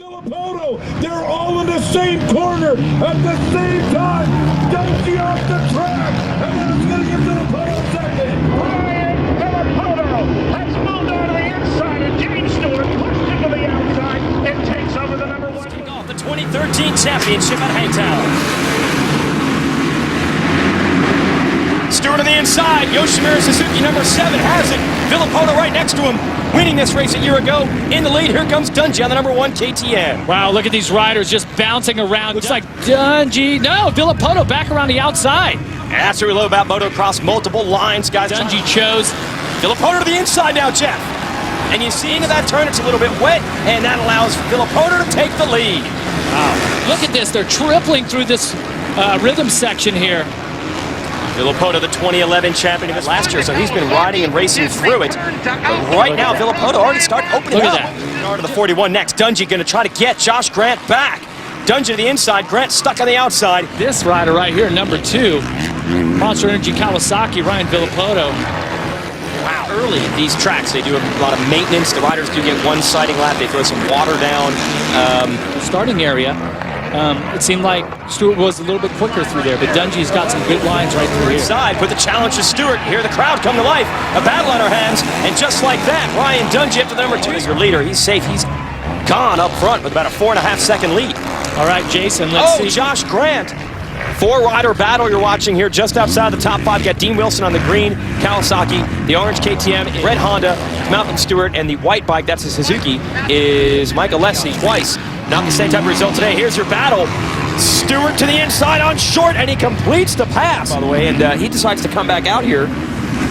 Villopoto, they're all in the same corner at the same time. Dungey off the track, and then it's going to get Villopoto second. Ryan Villopoto has moved on to the inside, and James Stewart pushed into the outside and takes over the number one. Off the 2013 championship at Hangtown. Stewart on the inside. Yoshimura Suzuki, number 7, has it. Villopoto right next to him, winning this race a year ago. In the lead, here comes Dungey on the number 1 KTM. Wow, look at these riders just bouncing around. Looks like Dungey. No, Villopoto back around the outside. And that's what we love about motocross. Multiple lines, guys. Dungey chose. Villopoto to the inside now, Jeff. And you see into that turn, it's a little bit wet, and that allows Villopoto to take the lead. Wow. Look at this. They're tripling through this rhythm section here. Villopoto, the 2011 champion of it last year, so he's been riding and racing through it. But right now, Villopoto already started opening Look up. at that. Canard to the 41 next. Dungey going to try to get Josh Grant back. Dungey to the inside. Grant stuck on the outside. This rider right here, number 2, Monster Energy Kawasaki, Ryan Villopoto. Wow, early in these tracks, they do a lot of maintenance. The riders do get one sighting lap. They throw some water down. Starting area. It seemed like Stewart was a little bit quicker through there, but Dungey's got some good lines right through here. Inside, put the challenge to Stewart. Hear the crowd come to life. A battle on our hands, and just like that, Ryan Dungey up to the number 2 is your leader. He's safe. He's gone up front with about a 4.5-second lead. All right, Jason, let's see. Josh Grant. 4-rider battle you're watching here just outside the top 5. You got Dean Wilson on the green, Kawasaki, the orange KTM, red Honda, Malcolm Stewart, and the white bike, that's a Suzuki, is Michael Lessie twice. Not the same type of result today. Here's your battle. Stewart to the inside on short, and he completes the pass, by the way, and he decides to come back out here.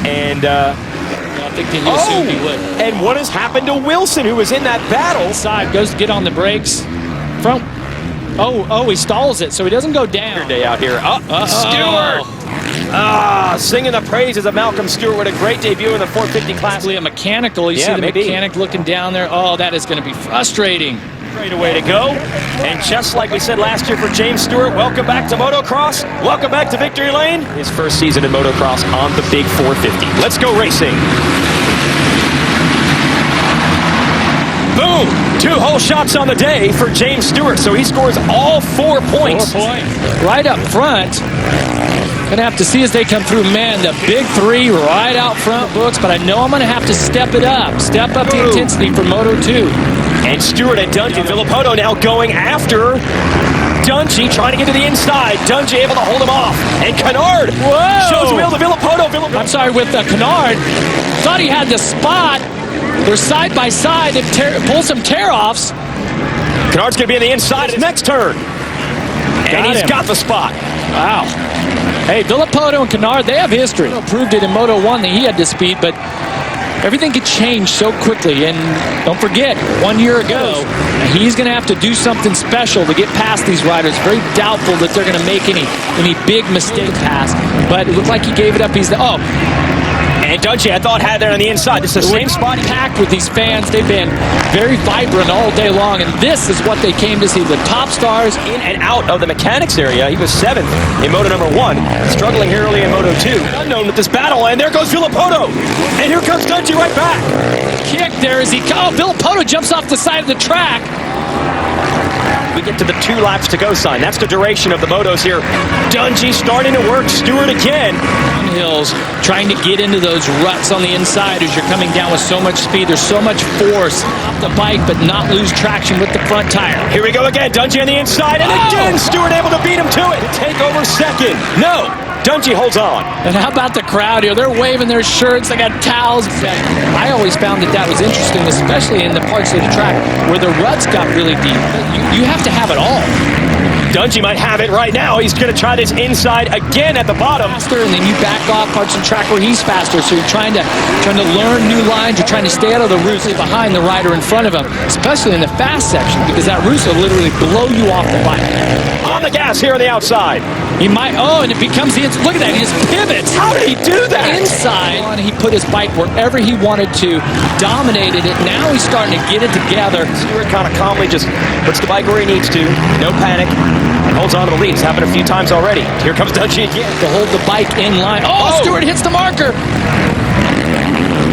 And I think he assumed he would. And what has happened to Wilson, who was in that battle? Inside, goes to get on the brakes. Front. Oh, he stalls it, so he doesn't go down. Day out here. Stewart! Singing the praises of Malcolm Stewart with a great debut in the 450 class. Possibly a mechanical. You see the mechanic looking down there. Oh, that is going to be frustrating. Great way to go. And just like we said last year for James Stewart, welcome back to motocross. Welcome back to Victory Lane. His first season in motocross on the big 450. Let's go racing. Boom! 2 whole shots on the day for James Stewart, so he scores all 4 points. 4 points. Right up front. Gonna have to see as they come through. Man, the big 3 right out front books, but I know I'm gonna have to step it up. Step up the intensity for Moto 2. And Stewart and Dungey. Villopoto now going after Dungey, trying to get to the inside. Dungey able to hold him off. And Canard shows wheel to Villopoto. I'm sorry, with Canard. Thought he had the spot. They're side by side. They pull some tear-offs. Canard's going to be on the inside of the next turn. And he's got the spot. Wow. Hey, Villopoto and Canard, they have history. Proved it in Moto 1 that he had the speed, but everything could change so quickly. And don't forget, 1 year ago, he's going to have to do something special to get past these riders. Very doubtful that they're going to make any big mistake pass. But it looked like he gave it up. And Dungey, I thought, had there on the inside. This is the same spot. Packed with these fans. They've been very vibrant all day long, and this is what they came to see. The top stars in and out of the mechanics area. He was 7th in Moto number 1, struggling here early in Moto 2. Unknown with this battle, and there goes Villopoto. And here comes Dungey right back. Kick there as Villopoto jumps off the side of the track. We get to the 2 laps to go sign. That's the duration of the motos here. Dungey starting to work. Stewart again. Hills trying to get into those ruts on the inside as you're coming down with so much speed. There's so much force off the bike, but not lose traction with the front tire. Here we go again. Dungey on the inside, and again Stewart able to beat him to it. To take over second. No. Dungey holds on. And how about the crowd here? They're waving their shirts. They got towels. I always found that was interesting, especially in the parts of the track where the ruts got really deep. You have to have it all. Dungey might have it right now. He's going to try this inside again at the bottom. Faster, and then you back off parts of the track where he's faster. So you're trying to learn new lines. You're trying to stay out of the roots behind the rider in front of him, especially in the fast section, because that roots will literally blow you off the bike. On the gas here on the outside. He might. And it becomes the. Look at that. He just pivots. How did he do that? Inside. He put his bike wherever he wanted to. Dominated it. Now he's starting to get it together. Stewart kind of calmly just puts the bike where he needs to. No panic. And holds on to the lead. It's happened a few times already. Here comes Dungey again. To hold the bike in line. Stewart hits the marker.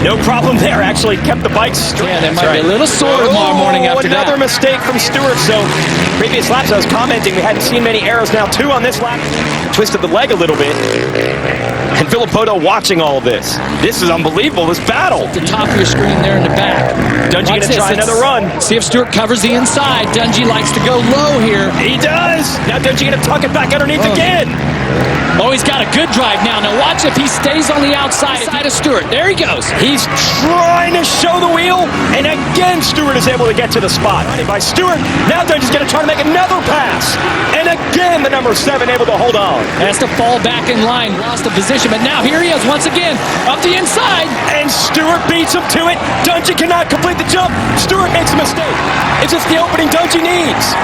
No problem there. Actually kept the bike straight. Yeah, they might be a little sore tomorrow morning after that. Another mistake from Stewart. So previous laps I was commenting we hadn't seen many errors. Now 2 on this lap. Twisted the leg a little bit. And Villopoto watching all of this. This is unbelievable, this battle. At the top of your screen there in the back. Dungey going to try another run. See if Stewart covers the inside. Dungey likes to go low here. He does. Now Dungey going to tuck it back underneath again. Oh, he's got a good drive now. Now watch if he stays on the outside of Stewart. There he goes. He's trying to show the wheel, and again Stewart is able to get to the spot. By Stewart, now Dungey's going to try to make another pass. And again the number 7 able to hold on. Has to fall back in line, lost the position, but now here he is once again, up the inside. And Stewart beats him to it. Dungey cannot complete the jump. Stewart makes a mistake. It's just the opening Dungey needs.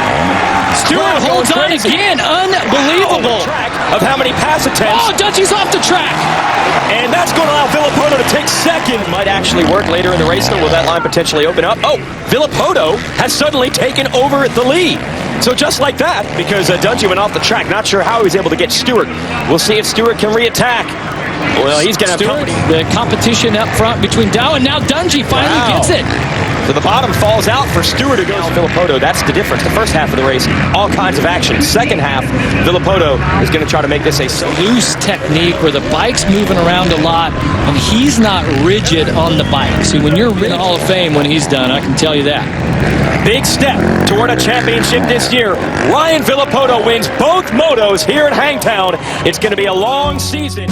Stewart holds on again. Unbelievable. Track of how many pass attempts. Oh, Dungey's off the track. And that's going to allow Villopoto to take second. Might actually work later in the race, though. Will that line potentially open up? Oh, Villopoto has suddenly taken over the lead. So just like that, because Dungey went off the track, not sure how he was able to get Stewart. We'll see if Stewart can re-attack. Well, he's going to have company. The competition up front between Dow and now Dungey finally gets it. So the bottom falls out for Stewart, who goes Villopoto. That's the difference. The first half of the race, all kinds of action. Second half, Villopoto is going to try to make this a loose technique where the bike's moving around a lot and he's not rigid on the bike. See, when you're in the Hall of Fame when he's done, I can tell you that. Big step toward a championship this year. Ryan Villopoto wins both motos here in Hangtown. It's going to be a long season.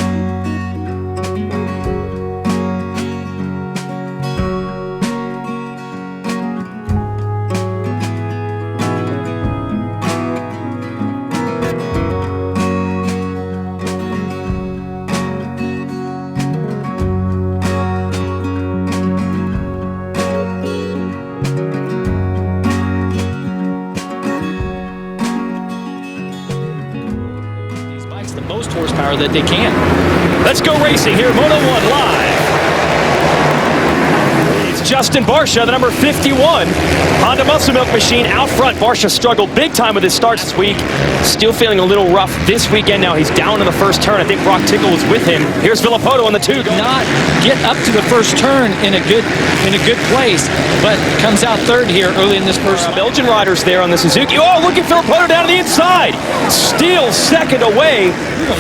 The most horsepower that they can. Let's go racing here, Moto 1 live. It's Justin Barcia, the number 51. Honda Muscle Milk Machine out front. Barcia struggled big time with his starts this week. Still feeling a little rough this weekend now. He's down in the first turn. I think Brock Tickle was with him. Here's Villopoto on the 2. Not get up to the first turn in a good place, but comes out third here early in this first. Belgian riders there on the Suzuki. Oh, look at Villopoto down to the inside. Still second away.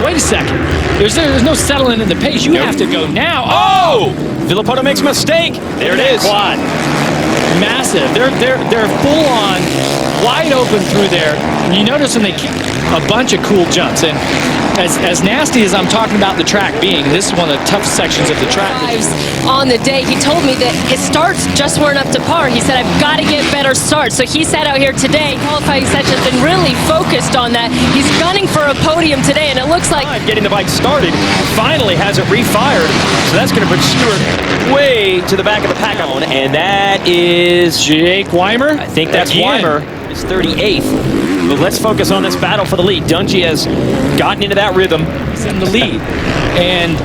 Wait a second. There's no settling in the pace. You have to go now. Oh! Villopoto makes a mistake. There it is. Quad. Massive. They're full on, wide open through there. And you notice when they keep a bunch of cool jumps. And as nasty as I'm talking about the track being, this is one of the tough sections of the track. On the day, he told me that his starts just weren't up to par. He said, I've got to get better starts. So he sat out here today. Qualifying session has been really focused on that. He's gunning for a podium today, and it looks like getting the bike started. Finally has it refired. So that's going to put Stewart way to the back of the pack. And that is Jake Weimer. I think that's Weimer. It's 38th. But let's focus on this battle for the lead. Dungey has gotten into that rhythm. He's in the lead. And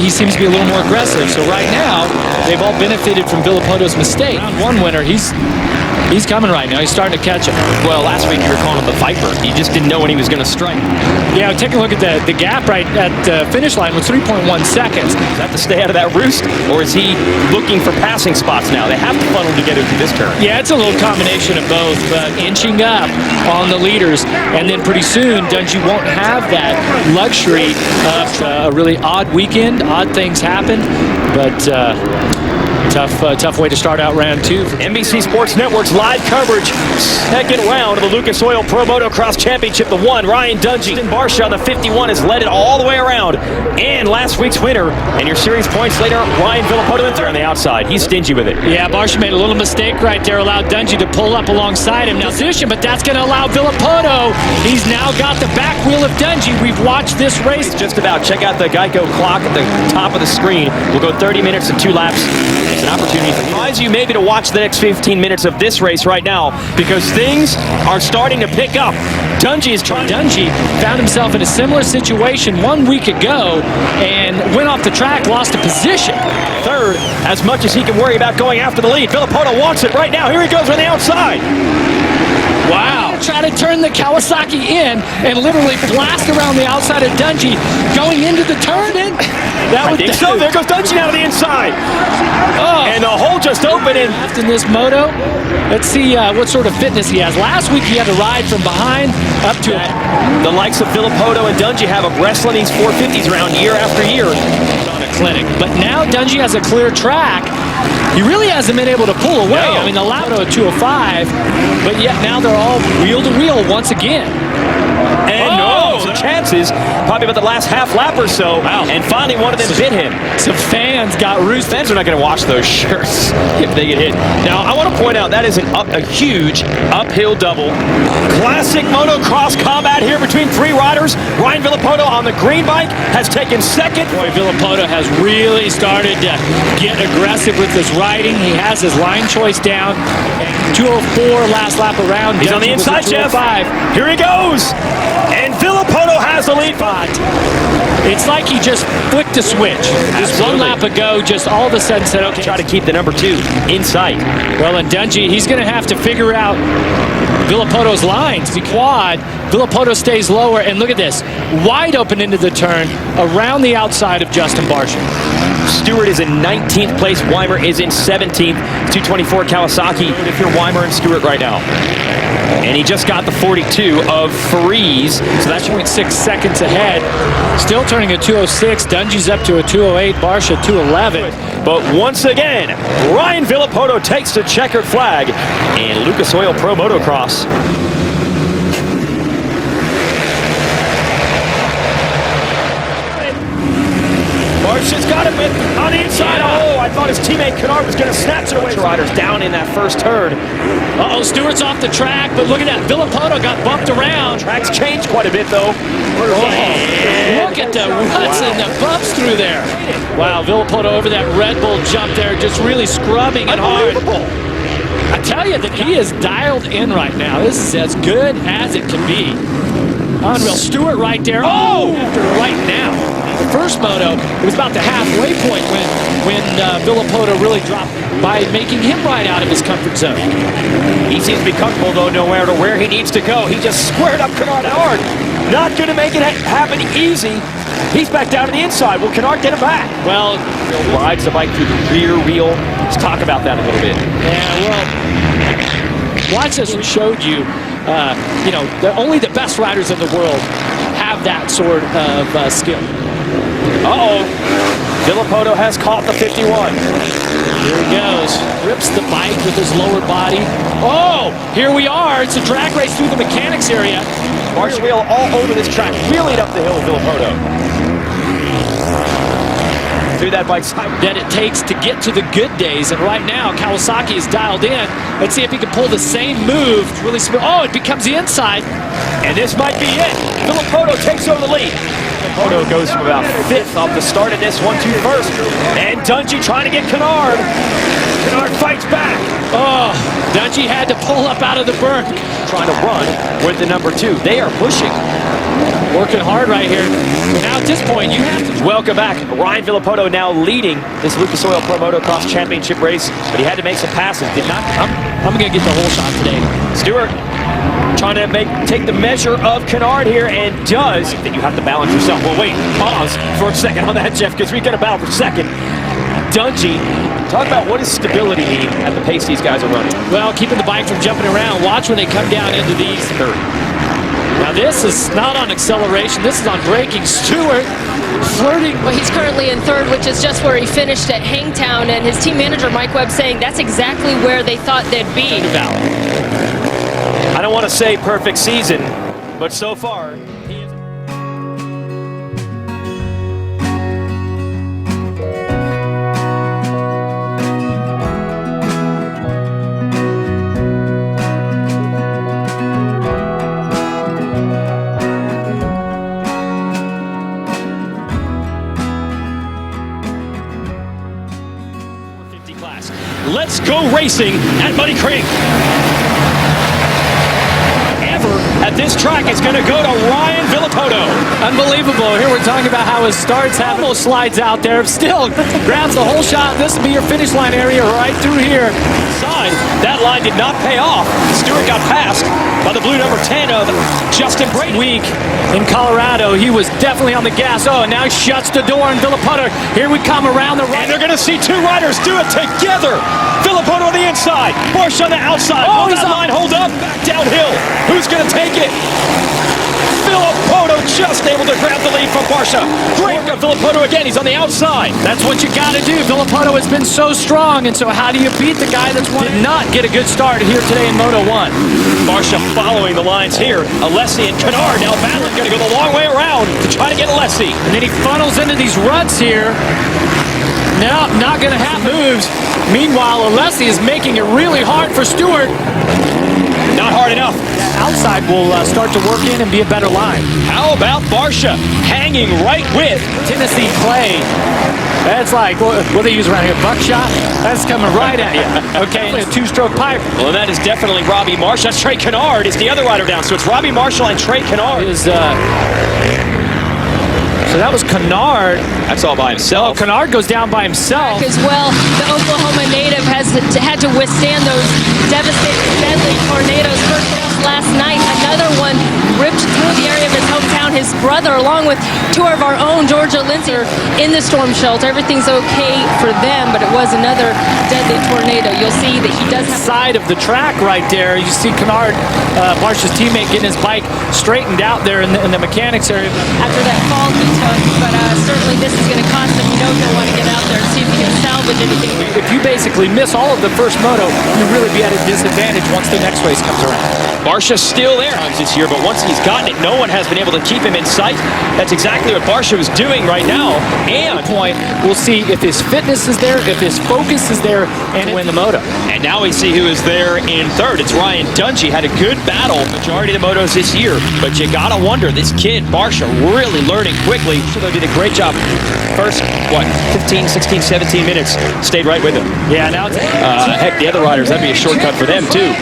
he seems to be a little more aggressive. So right now, they've all benefited from Villopoto's mistake. Round 1 winner, he's coming right now. He's starting to catch him. Well, last week you were calling him the Viper. You just didn't know when he was going to strike. Yeah, take a look at the gap right at the finish line with 3.1 seconds. Does he have to stay out of that roost, or is he looking for passing spots now? They have to funnel together through this turn. Yeah, it's a little combination of both, but inching up on the leaders, and then pretty soon Dungey won't have that luxury of a really odd weekend. Odd things happen, but tough way to start out round 2. NBC Sports Network's live coverage. Second round of the Lucas Oil Pro Motocross Championship. The 1, Ryan Dungey. Justin Barcia on the 51 has led it all the way around. And last week's winner, and your series points later, Ryan Villopoto there on the outside. He's stingy with it. Yeah, Barcia made a little mistake right there, allowed Dungey to pull up alongside him. Now position, but that's going to allow Villopoto. He's now got the back wheel of Dungey. We've watched this race. Just about. Check out the Geico clock at the top of the screen. We'll go 30 minutes and 2 laps. It's an opportunity to advise you maybe to watch the next 15 minutes of this race right now, because things are starting to pick up. Dungey is trying. Dungey found himself in a similar situation 1 week ago and went off the track, lost a position. Third, as much as he can worry about going after the lead. Villopoto wants it right now. Here he goes on the outside. Wow. Try to to turn the Kawasaki in and literally blast around the outside of Dungey going into the turn in. I think so. There goes Dungey out of the inside. Oh. And the hole just opened in. In this moto, let's see what sort of fitness he has. Last week he had to ride from behind up to it. The likes of Villopoto and Dungey have a wrestling these 450s around year after year. On a clinic. But now Dungey has a clear track. He really hasn't been able to pull away. No. I mean, the Lato at 205, but yet now they're all wheel to wheel once again. And no, some chances, probably about the last half lap or so. Wow. And finally one of them bit him. Some fans got roosted. Fans are not going to wash those shirts if they get hit. Now, I want to point out that is a huge uphill double. Classic motocross combat here between three riders. Ryan Villopoto on the green bike has taken second. Boy, Villopoto has really started to get aggressive with his riding. He has his line choice down. 204 last lap around. He's on the inside, Jeff. 205. Here he goes. And Villopoto has the lead. It's like he just flicked a switch. Just one lap ago, just all of a sudden said, okay. Try to keep the number 2 in sight. Well, and Dungey, he's going to have to figure out Villopoto's lines. The quad, Villopoto stays lower, and look at this. Wide open into the turn, around the outside of Justin Barcia. Stewart is in 19th place. Weimer is in 17th. 224 Kawasaki if you're Weimer and Stewart right now. And he just got the 42 of Freeze. So that's 0.6 seconds ahead. Still turning a 206. Dungey's up to a 208. Barcia 211. But once again, Ryan Villopoto takes the checkered flag in Lucas Oil Pro Motocross. Barcia's got him on the inside. Oh, I thought his teammate Kennard was going to snatch it away. Riders down in that first turn. Uh-oh, Stewart's off the track, but look at that. Villopoto got bumped around. Track's changed quite a bit, though. Look at the ruts and the bumps through there. Wow, Villopoto over that Red Bull jump there, just really scrubbing it hard. I tell you that he is dialed in right now. This is as good as it can be. Unreal. Stewart right there. Oh! Right now. The first moto, it was about the halfway point when Villopoto really dropped by making him ride out of his comfort zone. He seems to be comfortable, though, nowhere to where he needs to go. He just squared up Kennard hard. Not going to make it happen easy. He's back down to the inside. Will Kennard get him back? Well, rides the bike through the rear wheel. Let's talk about that a little bit. Yeah, well, watch as we showed you. You know, only the best riders in the world have that sort of skill. Uh-oh. Villopoto has caught the 51. Here he goes. Rips the bike with his lower body. Oh, here we are. It's a drag race through the mechanics area. Barcia wheel all over this track, wheeling up the hill, Villopoto. Through that bike side. That it takes to get to the good days, and right now Kawasaki is dialed in. Let's see if he can pull the same move. Really smooth. Oh, it becomes the inside. And this might be it. Villopoto takes over the lead. Villopoto goes from about 5th off the start of this 1-2 first. And Dungey trying to get Kennard. Kennard fights back. Oh, Dungey had to pull up out of the berm. Trying to run with the number 2. They are pushing. Working hard right here. Now at this point, you have to... Welcome back. Ryan Villopoto now leading this Lucas Oil Pro Motocross Championship race, but he had to make some passes. Did not come. I'm going to get the whole shot today. Stewart trying to take the measure of Kennard here, and does. That you have to balance yourself. Well, wait, pause for a second on that, Jeff, because we got to battle for second. Dungey, talk about what does stability mean at the pace these guys are running. Well, keeping the bike from jumping around. Watch when they come down into these. Now this is not on acceleration. This is on braking. Stewart flirting. Well, he's currently in 3rd, which is just where he finished at Hangtown, and his team manager Mike Webb saying that's exactly where they thought they'd be. I don't want to say perfect season, but so far he is. Let's go racing at Muddy Creek. Ever at this track is going to go to Ryan Villopoto. Unbelievable. Here we're talking about how his starts have those slides out there. Still grabs the whole shot. This will be your finish line area right through here. That line did not pay off. Stewart got past, by the blue number 10 of Justin Barcia. Week in Colorado, he was definitely on the gas. Oh, and now he shuts the door, and Villopoto, here we come around the right. And they're going to see two riders do it together. Villopoto on the inside, Barcia on the outside. Oh, he's he's on line, hold up, back downhill. Who's going to take it? Villopoto just able to grab the lead from Barcia. Great work of Villopoto again, he's on the outside. That's what you got to do. Villopoto has been so strong, and so how do you beat the guy that's did not get a good start here today in Moto 1? Barcia following the lines here. Alessi and Canard now battling, going to go the long way around to try to get Alessi. And then he funnels into these ruts here. No, not going to happen. Moves. Meanwhile, Alessi is making it really hard for Stewart. Not hard enough. Outside will start to work in and be a better line. How about Barcia hanging right with Tennessee clay. That's like, what they use around here, buckshot? That's coming right at you. Okay, a two-stroke pipe. Well, that is definitely Robbie Marshall. That's Trey Canard. It's the other rider down. So it's Robbie Marshall and Trey Canard. So that was Canard. That's all by himself. Oh, Canard goes down by himself. As well, the Oklahoma native had to withstand those devastating, deadly tornadoes. First last night, another one ripped through the area of his hometown. His brother, along with two of our own, Georgia Lindsay, are in the storm shelter. Everything's okay for them, but it was another deadly tornado. You'll see that he does have side of the track right there. You see Canard, Barcia's teammate, getting his bike straightened out there in the mechanics area. after that fall he took, but certainly this is going to cost him. You know he'll want to get out there and see if he can salvage anything. If you basically miss all of the first moto, you'll really be at a disadvantage once the next race comes around. Barcia's still there this year, but once he's gotten it, no one has been able to keep him in sight. That's exactly what Barcia was doing right now. And point, we'll see if his fitness is there, if his focus is there, and win the moto. And now we see who is there in third. It's Ryan Dungey. Had a good battle majority of the motos this year, but you gotta wonder, this kid Barcia really learning quickly. So they did a great job. First, 15, 16, 17 minutes, stayed right with him. Yeah, now it's heck, the other riders, that'd be a shortcut for them too.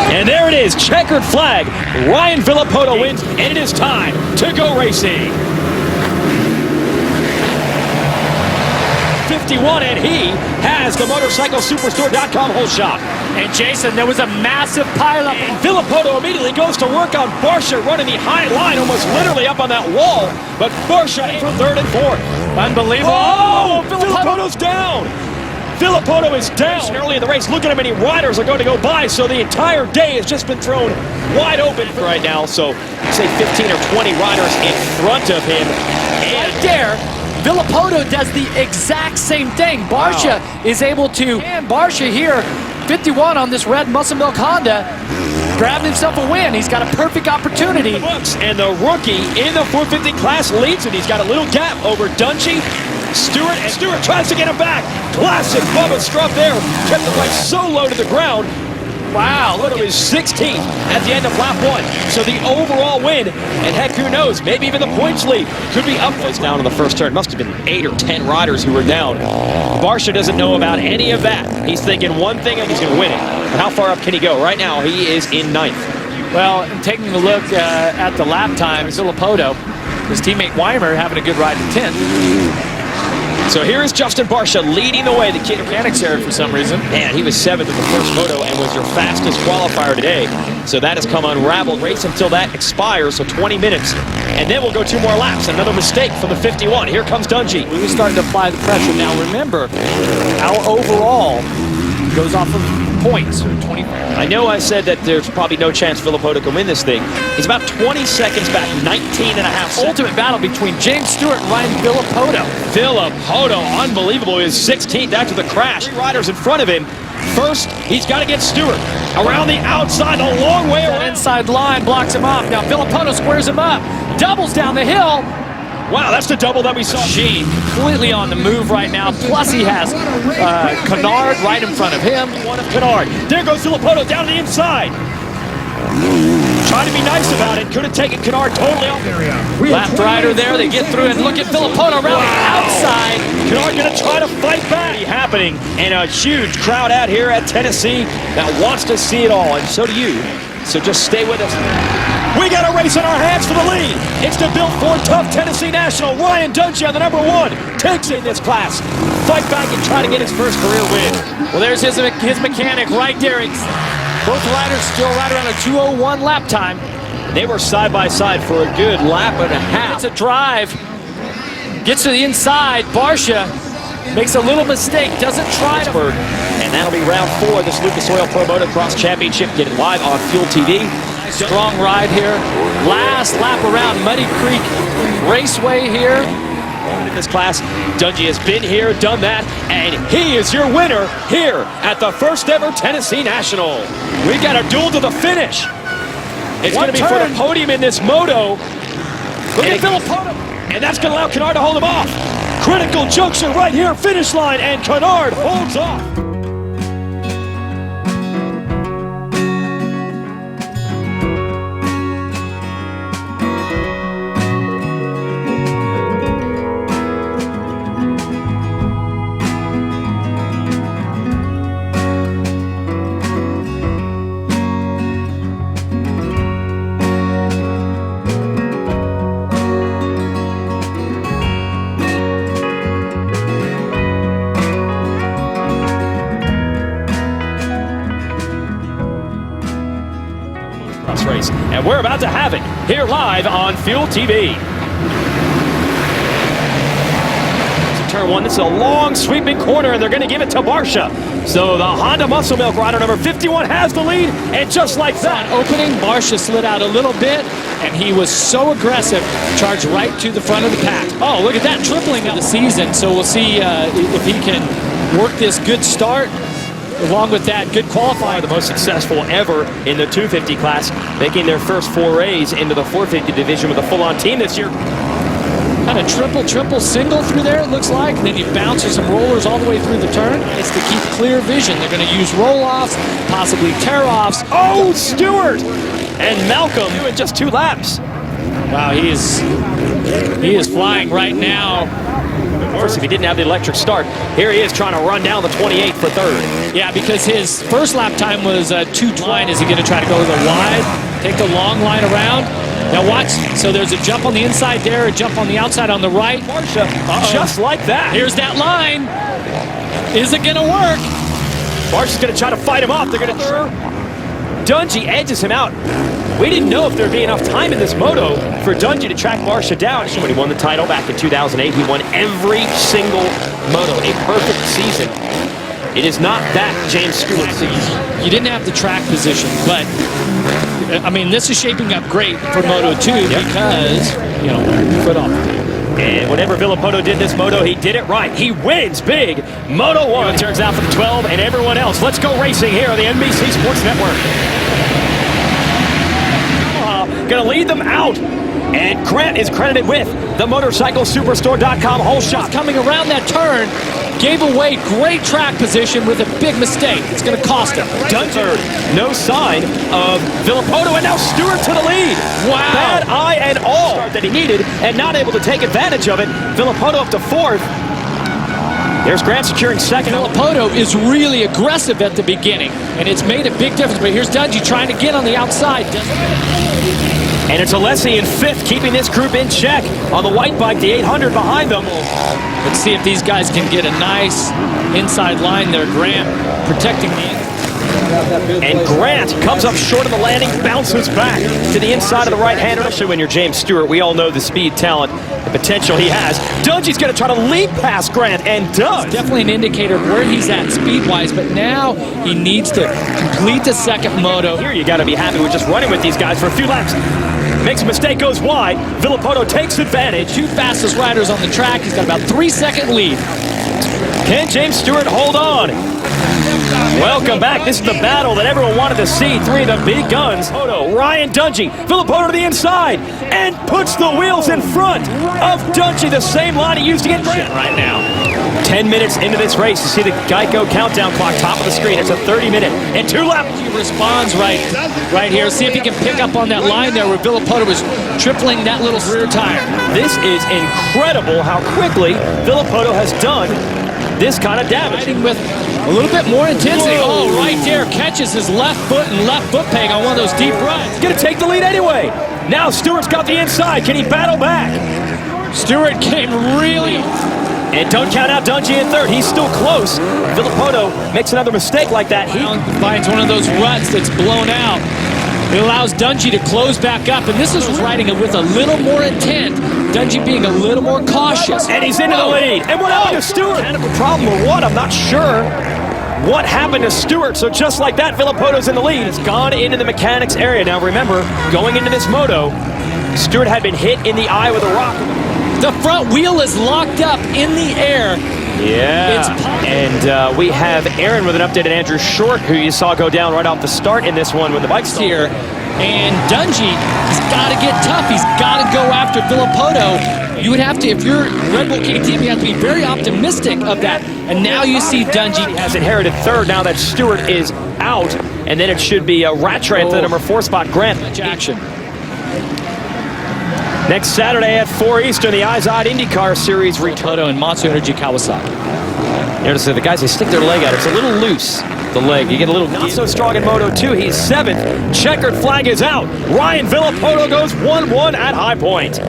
And there it is, checkered flag. Ryan Villopoto wins, and it is time to go racing. 51, and he has the MotorcycleSuperstore.com whole shop. And Jason, there was a massive pileup. And Villopoto immediately goes to work on Barcia, running the high line, almost literally up on that wall. But Barcia in for third and fourth. Unbelievable. Oh, Villopoto's down. Villopoto is down early in the race. Look at how many riders are going to go by. So the entire day has just been thrown wide open right now. So say 15 or 20 riders in front of him. And Right there, Villopoto does the exact same thing. Barcia is able to, and Barcia here, 51 on this red Muscle Milk Honda, grabbed himself a win. He's got a perfect opportunity. And the rookie in the 450 class leads it. He's got a little gap over Dungey, Stewart, and Stewart tries to get him back. Classic Bubba Struff there. Kept the bike so low to the ground. Wow, look at his 16th at the end of lap 1. So the overall win, and heck, who knows, maybe even the points lead could be up. It's down in the first turn. Must have been 8 or 10 riders who were down. Barcia doesn't know about any of that. He's thinking one thing, and he's going to win it. But how far up can he go? Right now, he is in 9th. Well, taking a look at the lap time, Villopoto, his teammate Weimer having a good ride in 10th. So here is Justin Barcia leading the way. The kid mechanics error for some reason. Man, he was 7th in the first moto and was your fastest qualifier today. So that has come unraveled. Race until that expires, so 20 minutes. And then we'll go 2 more laps. Another mistake from the 51. Here comes Dungey. We're starting to apply the pressure. Now remember, our overall goes off of points. 20. I know I said that there's probably no chance Villopoto can win this thing. He's about 20 seconds back, 19 and a half seconds. Ultimate battle between James Stewart and Ryan Villopoto. Villopoto, unbelievable, is 16th after the crash. 3 riders in front of him. First, he's got to get Stewart around the outside, a long way around. That inside line blocks him off. Now Villopoto squares him up, doubles down the hill. Wow, that's the double that we saw. Gene completely on the move right now. Plus he has Canard right in front of him. One of Canard. There goes Villopoto down to the inside. Trying to be nice about it. Could have taken Canard totally off. Left rider there. They get through and look at Villopoto around the outside. Canard going to try to fight back. Happening, and a huge crowd out here at Tennessee that wants to see it all, and so do you. So just stay with us. We got a race in our hands for the lead. It's the Built Ford Tough Tennessee National. Ryan Dungey on the number 1 takes it in this class. Fight back and try to get his first career win. Well, there's his mechanic right there. Both riders still right around a 2:01 lap time. They were side by side for a good lap and a half. It's a drive. Gets to the inside. Barcia makes a little mistake. Doesn't try to. And that'll be round 4 of this Lucas Oil Pro Motocross Championship. Getting live on Fuel TV. Strong ride here. Last lap around Muddy Creek Raceway here. In this class, Dungey has been here, done that, and he is your winner here at the first ever Tennessee National. We got a duel to the finish. It's going to be for the podium in this moto. Look at Villopoto. And that's going to allow Canard to hold him off. Critical junction right here, finish line, and Canard holds off. Race. And we're about to have it here live on Fuel TV. Turn 1, this is a long sweeping corner, and they're going to give it to Barcia. So the Honda Muscle Milk rider number 51 has the lead, and just like that, opening, Barcia slid out a little bit, and he was so aggressive, charged right to the front of the pack. Oh, look at that, tripling of the season. So we'll see if he can work this good start. Along with that, good qualifier. The most successful ever in the 250 class, making their first forays into the 450 division with a full-on team this year. Kind of triple, single through there, it looks like. And then he bounces some rollers all the way through the turn. It's to keep clear vision. They're going to use roll-offs, possibly tear-offs. Oh, Stewart! And Malcolm doing just 2 laps. Wow, he is flying right now. Of course, if he didn't have the electric start, here he is trying to run down the 28 for 3rd. Yeah, because his first lap time was 2:20. Is he going to try to go the wide, take the long line around? Now watch. So there's a jump on the inside there, a jump on the outside on the right. Barcia, just like that. Here's that line. Is it going to work? Barcia's going to try to fight him off. They're going to. Dungey edges him out. We didn't know if there'd be enough time in this moto for Dungey to track Barcia down. When he won the title back in 2008, he won every single moto. A perfect season. It is not that James Stewart season. You didn't have the track position, but I mean, this is shaping up great for Moto 2 because, you know, foot off. And whatever Villopoto did this moto, he did it right. He wins big. Moto 1 turns out for the 12 and everyone else. Let's go racing here on the NBC Sports Network. Gonna lead them out. And Grant is credited with the MotorcycleSuperstore.com whole shot. Coming around that turn, gave away great track position with a big mistake. It's going to cost him. Dungey, no sign of Villopoto, and now Stewart to the lead. Wow. Bad eye and all that he needed, and not able to take advantage of it. Villopoto up to 4th. There's Grant securing 2nd. Villopoto is really aggressive at the beginning, and it's made a big difference. But here's Dungey trying to get on the outside. And it's Alessi in 5th, keeping this group in check on the white bike, the 800 behind them. Let's see if these guys can get a nice inside line there. Grant protecting the. And Grant comes up short of the landing, bounces back to the inside of the right-hander. Especially when you're James Stewart, we all know the speed, talent, the potential he has. Dungey's going to try to leap past Grant, and does. It's definitely an indicator of where he's at speed-wise, but now he needs to complete the 2nd moto. Here you got to be happy with just running with these guys for a few laps. Makes a mistake, goes wide. Villopoto takes advantage. 2 fastest riders on the track. He's got about 3-second lead. Can James Stewart hold on? Welcome back. This is the battle that everyone wanted to see. 3 of the big guns. Ryan Dungey. Villopoto to the inside and puts the wheels in front of Dungey. The same line he used to get Grant right now. 10 minutes into this race, you see the Geico countdown clock, top of the screen. It's a 30-minute and 2 lap. He responds right here. See if he can pick up on that line there where Villopoto was tripling that little rear tire. This is incredible how quickly Villopoto has done this kind of damage. With a little bit more intensity. Whoa. Oh, right there. Catches his left foot and left foot peg on one of those deep runs. He's going to take the lead anyway. Now Stewart's got the inside. Can he battle back? Stewart came really And don't count out Dungey in third. He's still close. Villopoto makes another mistake like that. He finds one of those ruts that's blown out. It allows Dungey to close back up, and this is riding it with a little more intent. Dungey being a little more cautious. And he's into the lead. And what happened to Stewart? Kind of a problem or what? I'm not sure what happened to Stewart. So just like that, Villopoto's in the lead. It's gone into the mechanics area. Now remember, going into this moto, Stewart had been hit in the eye with a rock. The front wheel is locked up in the air. Yeah, and we have Aaron with an updated Andrew Short, who you saw go down right off the start in this one when the bike's here. And Dungey has got to get tough. He's got to go after Villopoto. You would have to, if you're Red Bull KTM, you have to be very optimistic of that. And now you see Dungey has inherited third now that Stewart is out. And then it should be Rattray at the number 4 spot, Grant. Much action. Next Saturday at 4 Eastern, the Izod IndyCar Series. Villopoto and Monster Energy Kawasaki. Notice that the guys, they stick their leg out. It's a little loose, the leg. You get a little not so strong in Moto 2. He's 7th. Checkered flag is out. Ryan Villopoto goes 1-1 at High Point.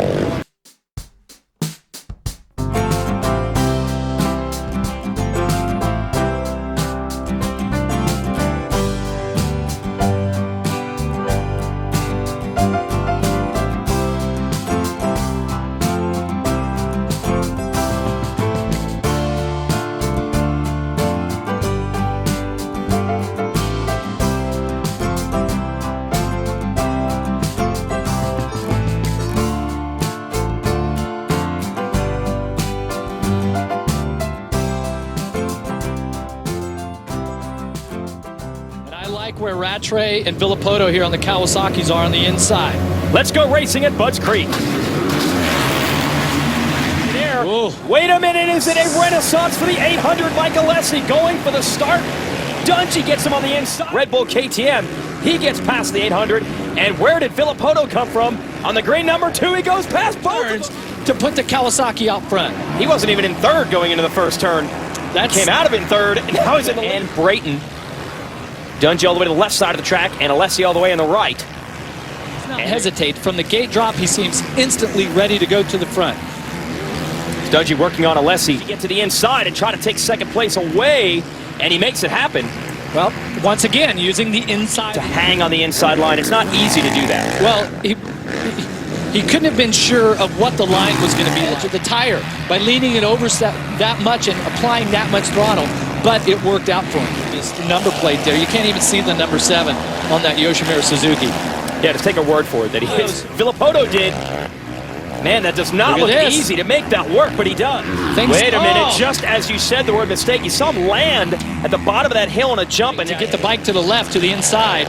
Where Rattray and Villopoto here on the Kawasaki's are on the inside. Let's go racing at Budds Creek. Wait a minute, is it a renaissance for the 800? Mike Alessi going for the start. Dungey gets him on the inside. Red Bull KTM, he gets past the 800. And where did Villopoto come from? On the green number 2, he goes past both to put the Kawasaki out front. He wasn't even in third going into the first turn. That came out of in third, and now he's in the and Brayton. Dungey all the way to the left side of the track, and Alessi all the way on the right. Not hesitate. From the gate drop, he seems instantly ready to go to the front. Dungey working on Alessi to get to the inside and try to take second place away, and he makes it happen. Well, once again, using the inside. To hang on the inside line. It's not easy to do that. Well, he couldn't have been sure of what the line was going to be to the tire by leaning it over that much and applying that much throttle, but it worked out for him. His number plate there. You can't even see the number 7 on that Yoshimura Suzuki. Yeah, just take a word for it that he is. Villopoto did. Man, that does not look easy to make that work, but he does. Wait a minute, just as you said the word mistake, you saw him land at the bottom of that hill on a jump and to get the bike to the left, to the inside.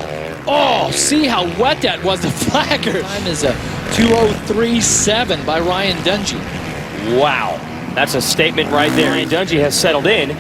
Oh, see how wet that was. The flagger time is a 2:03.7 by Ryan Dungey. Wow, that's a statement right there. And Dungey has settled in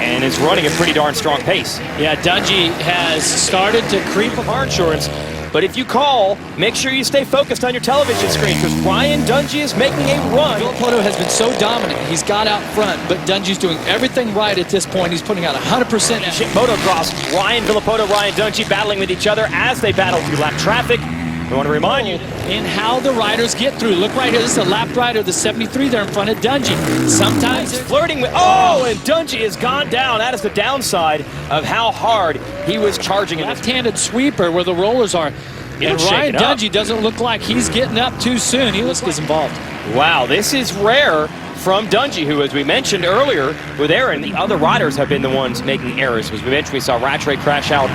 and is running a pretty darn strong pace. Yeah, Dungey has started to creep up car insurance. But if you call, make sure you stay focused on your television screen because Ryan Dungey is making a run. Villopoto has been so dominant. He's got out front, but Dungey's doing everything right at this point. He's putting out 100%. Motocross, Ryan Villopoto, Ryan Dungey battling with each other as they battle through lap traffic. We want to remind you in how the riders get through. Look right here. This is a lap rider, the 73 there in front of Dungey. Sometimes flirting with, and Dungey has gone down. That is the downside of how hard he was charging. Left-handed sweeper where the rollers are. And Ryan Dungey doesn't look like he's getting up too soon. He looks involved. Wow, this is rare from Dungey, who, as we mentioned earlier with Aaron, the other riders have been the ones making errors. As we mentioned, we saw Rattray crash out.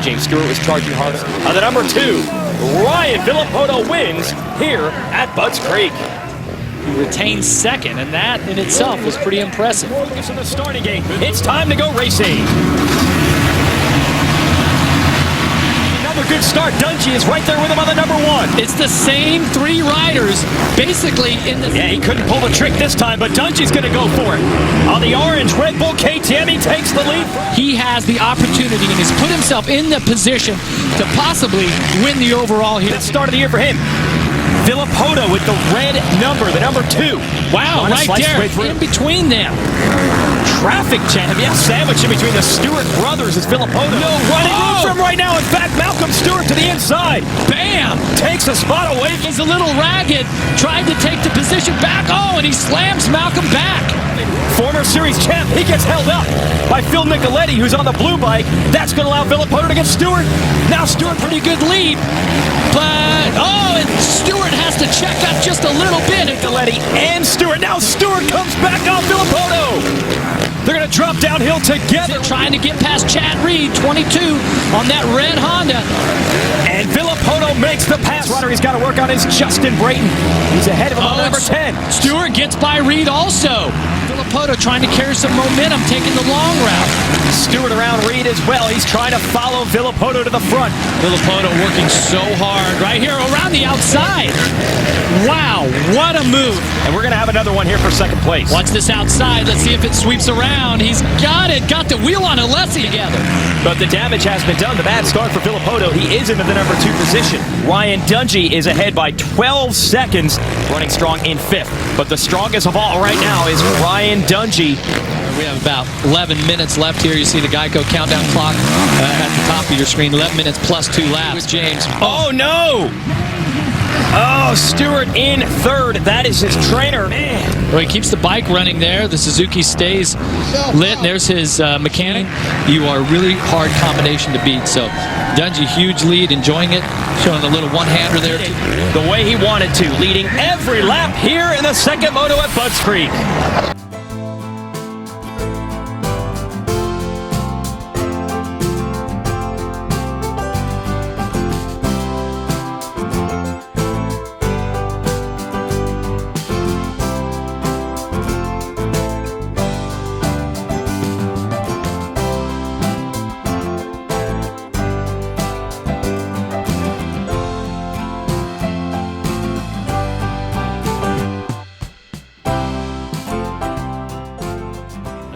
James Stewart was charging harder. The number 2, Ryan Villopoto wins here at Budds Creek. He retains second, and that in itself was pretty impressive. Focus on the starting gate. It's time to go racing. Another good start. Dungey is right there with him on the number 1. It's the same 3 riders, basically in the... Yeah, he couldn't pull the trick this time, but Dungey's going to go for it. On the orange Red Bull KTM, he takes the lead. He has the opportunity, and he's put himself in the position to possibly win the overall here. Best start of the year for him. Villopoto with the red number, the number 2. Wow, right there, in between them. traffic jam. Yeah, sandwich in between the Stewart brothers is Villopoto. No running room for him right now. In fact, Malcolm Stewart to the inside. Bam! Takes a spot away. He's a little ragged, tried to take the position back. Oh, and he slams Malcolm back. Former series champ, he gets held up by Phil Nicoletti, who's on the blue bike. That's going to allow Villopoto to get Stewart. Now Stewart, Pretty good lead, but and Stewart has to check up just a little bit. Nicoletti and Stewart. Now Stewart comes back on Villopoto. They're going to drop downhill together. Trying to get past Chad Reed, 22, on that red Honda. And Villopoto makes the pass. Rider he's got to work on is Justin Brayton. He's ahead of him on number 10. Stewart gets by Reed also. Villopoto trying to carry some momentum, taking the long route. Stewart around Reed as well. He's trying to follow Villopoto to the front. Villopoto working so hard right here around the outside. Wow, what a move. And we're going to have another one here for second place. Watch this outside. Let's see if it sweeps around. He's got it. Got the wheel on Alessi together. But the damage has been done. The bad start for Villopoto. He is into the number 2 position. Ryan Dungey is ahead by 12 seconds, running strong in 5th. But the strongest of all right now is Ryan Dungey. We have about 11 minutes left here. You see the Geico countdown clock at the top of your screen. 11 minutes plus 2 laps. With James. Oh, no! Oh, Stewart in 3rd. That is his trainer. Man. Well, he keeps the bike running there. The Suzuki stays lit. There's his mechanic. You are a really hard combination to beat. So Dungey, huge lead, enjoying it. Showing a little one-hander there. The way he wanted to, leading every lap here in the second moto at Budds Creek.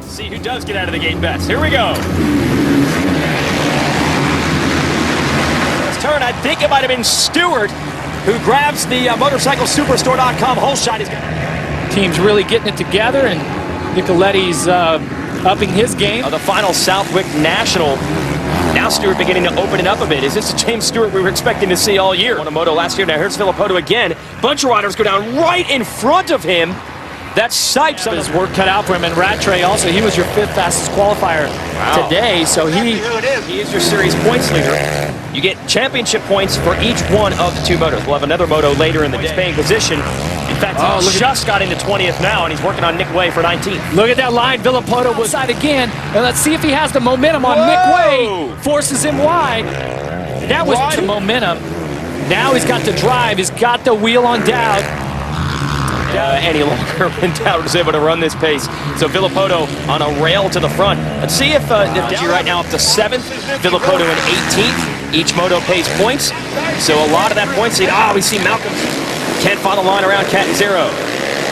See who does get out of the gate best. Here we go. This turn, I think it might have been Stewart who grabs the motorcyclesuperstore.com whole shot. Team's really getting it together, and Nicoletti's upping his game. The final Southwick National. Now Stewart beginning to open it up a bit. Is this the James Stewart we were expecting to see all year? Won a moto last year. Now here's Villopoto again. Bunch of riders go down right in front of him. That's Sipes. His work cut out for him, and Rattray also. He was your 5th fastest qualifier today, so he is your series points leader. You get championship points for each one of the 2 motos. We'll have another moto later in the day. Paying position. In fact, he just got into 20th now, and he's working on Nick Way for 19th. Look at that line. Villopoto was side again, and let's see if he has the momentum on Nick Way. Forces him wide. That was the momentum. Now he's got the drive. He's got the wheel on Dowd. Any longer when Dowd was able to run this pace. So Villopoto on a rail to the front. Let's see if Dungey right now up to 7th, Villopoto in 18th. Each moto pays points. So a lot of that points lead. We see Malcolm can't follow the line around Cat 0.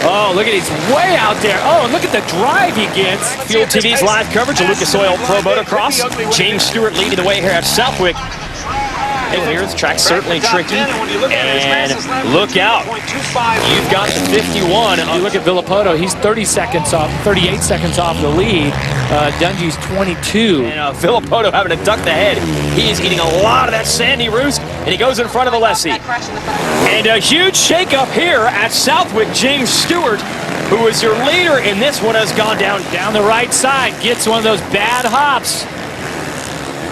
Oh, look at he's way out there. Oh, and look at the drive he gets. Fuel TV's live coverage of Lucas Oil Pro Motocross. James Stewart leading the way here at Southwick. Here, the track's certainly tricky, and look out. You've got the 51. You look at Villopoto, he's 38 seconds off the lead. Dungey's 22. And Villopoto having to duck the head. He is eating a lot of that sandy roost, and he goes in front of Alessi. And a huge shakeup here at Southwick. James Stewart, who is your leader in this one, has gone down the right side, gets one of those bad hops.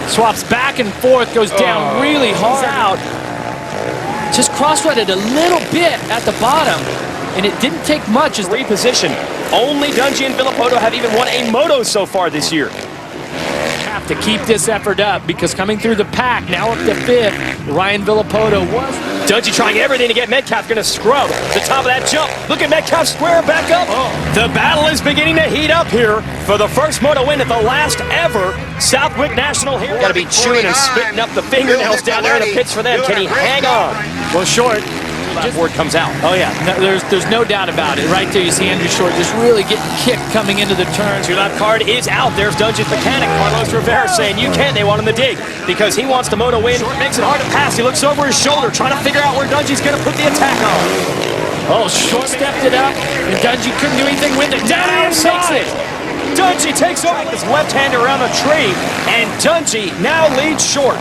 Swaps back and forth, goes down really hard. Out. Just cross-rutted a little bit at the bottom, and it didn't take much as reposition. Only Dungey and Villopoto have even won a moto so far this year. Have to keep this effort up, because coming through the pack, now up to 5th, Ryan Villopoto was. Dungey trying everything to get Metcalf, going to scrub the top of that jump. Look at Metcalf square back up. The battle is beginning to heat up here for the first moto win at the last ever Southwick National here. Got to be chewing and spitting up the fingernails down there in the pits for them. Can he hang on? Well, Short. Word comes out. Oh yeah, there's no doubt about it. Right there, you see Andrew Short just really getting kicked coming into the turn. 2-lap card is out. There's Dungey's mechanic, Carlos Rivera, saying you can't. They want him to dig because he wants the moto win. Short makes it hard to pass. He looks over his shoulder, trying to figure out where Dungey's going to put the attack on. Oh, Short stepped it up, and Dungey couldn't do anything with it. Down takes it. Dungey takes over his left hand around the tree, and Dungey now leads short.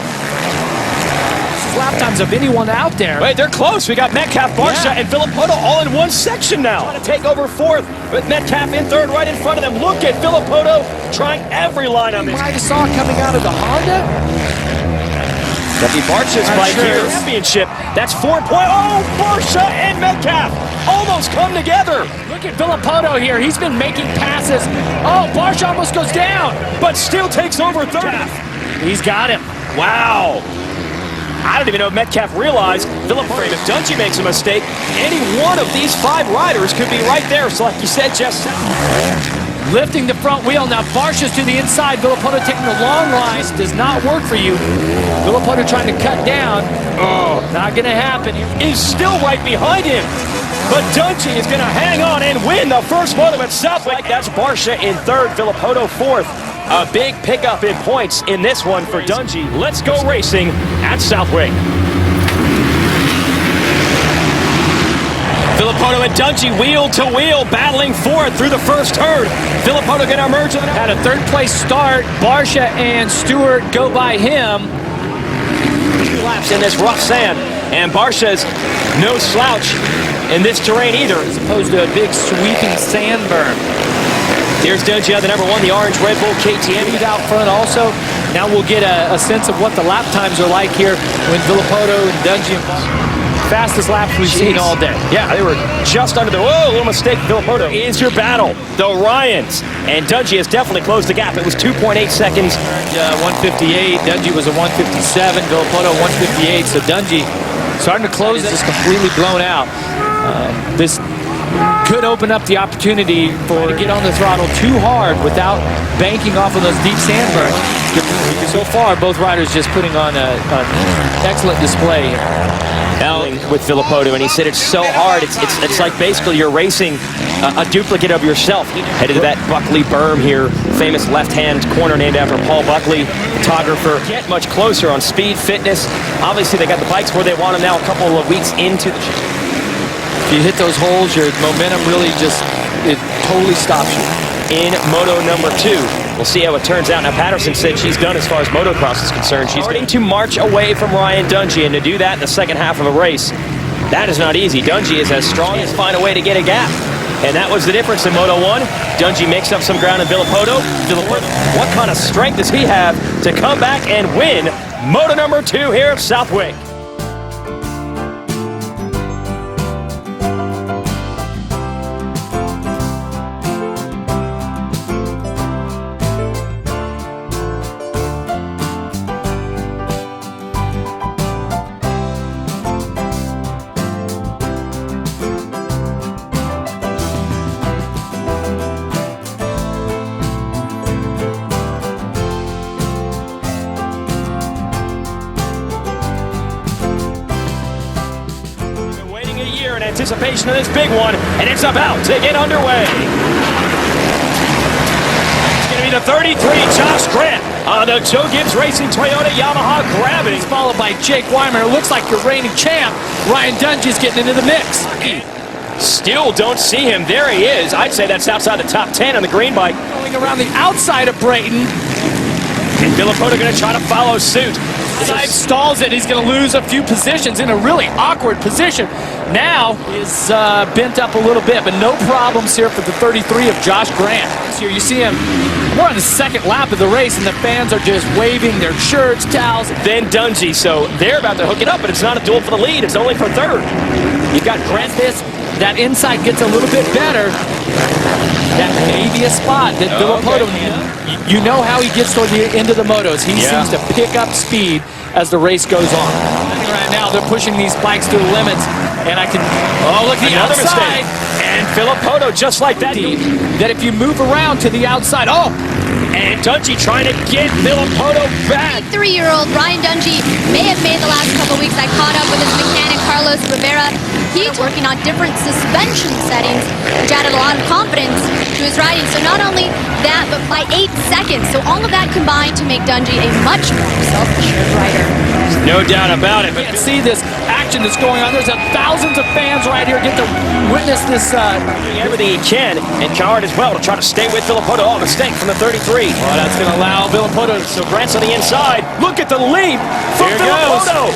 Lap times of anyone out there. Wait, they're close. We got Metcalf, Barcia, and Villopoto all in one section now. Trying to take over fourth with Metcalf in third right in front of them. Look at Villopoto trying every line on this. Might have saw coming out of the Honda. Duffy Barcia's bike here. Championship. That's 4 points. Oh, Barcia and Metcalf almost come together. Look at Villopoto here. He's been making passes. Oh, Barcia almost goes down, but still takes over third. He's got him. Wow. I don't even know if Metcalf realized Villopoto, if Dungey makes a mistake, any one of these 5 riders could be right there. So like you said, Jess. Lifting the front wheel. Now Barcia's to the inside. Villopoto taking the long line. Does not work for you. Villopoto trying to cut down. Oh, not going to happen. He's still right behind him. But Dungey is going to hang on and win the first moto at Southwick. That's Barcia in third, Villopoto fourth. A big pickup in points in this one for Dungey. Let's go racing at Southwick. Villopoto and Dungey wheel to wheel, battling fourth through the first turn. Villopoto going to emerge. Had a third place start. Barcia and Stewart go by him. 2 laps in this rough sand. And Barcia's no slouch in this terrain either. As opposed to a big sweeping sand berm. Here's Dungey on the number 1, the orange Red Bull KTM. He's out front also. Now we'll get a sense of what the lap times are like here when Villopoto and Dungey fastest laps we've seen all day. Yeah, they were just under the, whoa, little mistake. Villopoto is your battle. The Ryans. And Dungey has definitely closed the gap. It was 2.8 seconds. 158. Dungey was a 157. Villopoto 158. So Dungey starting to close. This is completely blown out. This could open up the opportunity for to get on the throttle too hard without banking off of those deep sand berms. So far, both riders just putting on an excellent display here. With Villopoto, and he said it's so hard. It's like basically you're racing a duplicate of yourself. Headed to that Buckley berm here, famous left-hand corner named after Paul Buckley, photographer. Get much closer on speed, fitness. Obviously, they got the bikes where they want them now. A couple of weeks into the. If you hit those holes, your momentum really it totally stops you. In moto number 2. We'll see how it turns out. Now, Patterson said she's done as far as motocross is concerned. She's starting to march away from Ryan Dungey, and to do that in the second half of a race, that is not easy. Dungey is as strong as find a way to get a gap. And that was the difference in Moto 1. Dungey makes up some ground in Villopoto. What kind of strength does he have to come back and win Moto number 2 here at Southwick? In anticipation of this big one, and it's about to get underway. It's going to be the 33, Josh Grant, on the Joe Gibbs Racing Toyota Yamaha grabbing. He's followed by Jake Weimer. It looks like your reigning champ, Ryan Dungey's getting into the mix. Still don't see him. There he is. I'd say that's outside the top 10 on the green bike. Going around the outside of Brayton. And Villopoto going to try to follow suit. Side stalls it. He's going to lose a few positions in a really awkward position. Now is bent up a little bit, but no problems here for the 33 of Josh Grant. Here you see him. We're on the second lap of the race, and the fans are just waving their shirts, towels. Then Dungey, so they're about to hook it up, but it's not a duel for the lead. It's only for third. You've got Grant. That inside gets a little bit better. That may be a spot that Villopoto, you know how he gets toward the end of the motos. He seems to pick up speed as the race goes on. Right now, they're pushing these bikes to the limits, and I can. Oh, look at the outside. And Villopoto, just like that. That if you move around to the outside, and Dungey trying to get Villopoto back. 3-year-old Ryan Dungey may have made the last couple weeks. I caught up with his mechanic, Carlos Rivera. He's working on different suspension settings, which added a lot of confidence to his riding. So not only that, but by 8 seconds. So all of that combined to make Dungey a much more self-assured rider. No doubt about it. You can't see this action that's going on. There's thousands of fans right here get to witness this. Everything he can, and Canard as well to try to stay with Villopoto. Oh, mistake from the 33. Well, that's going to allow Villopoto. So Grant's on the inside. Look at the leap from Here Villopoto.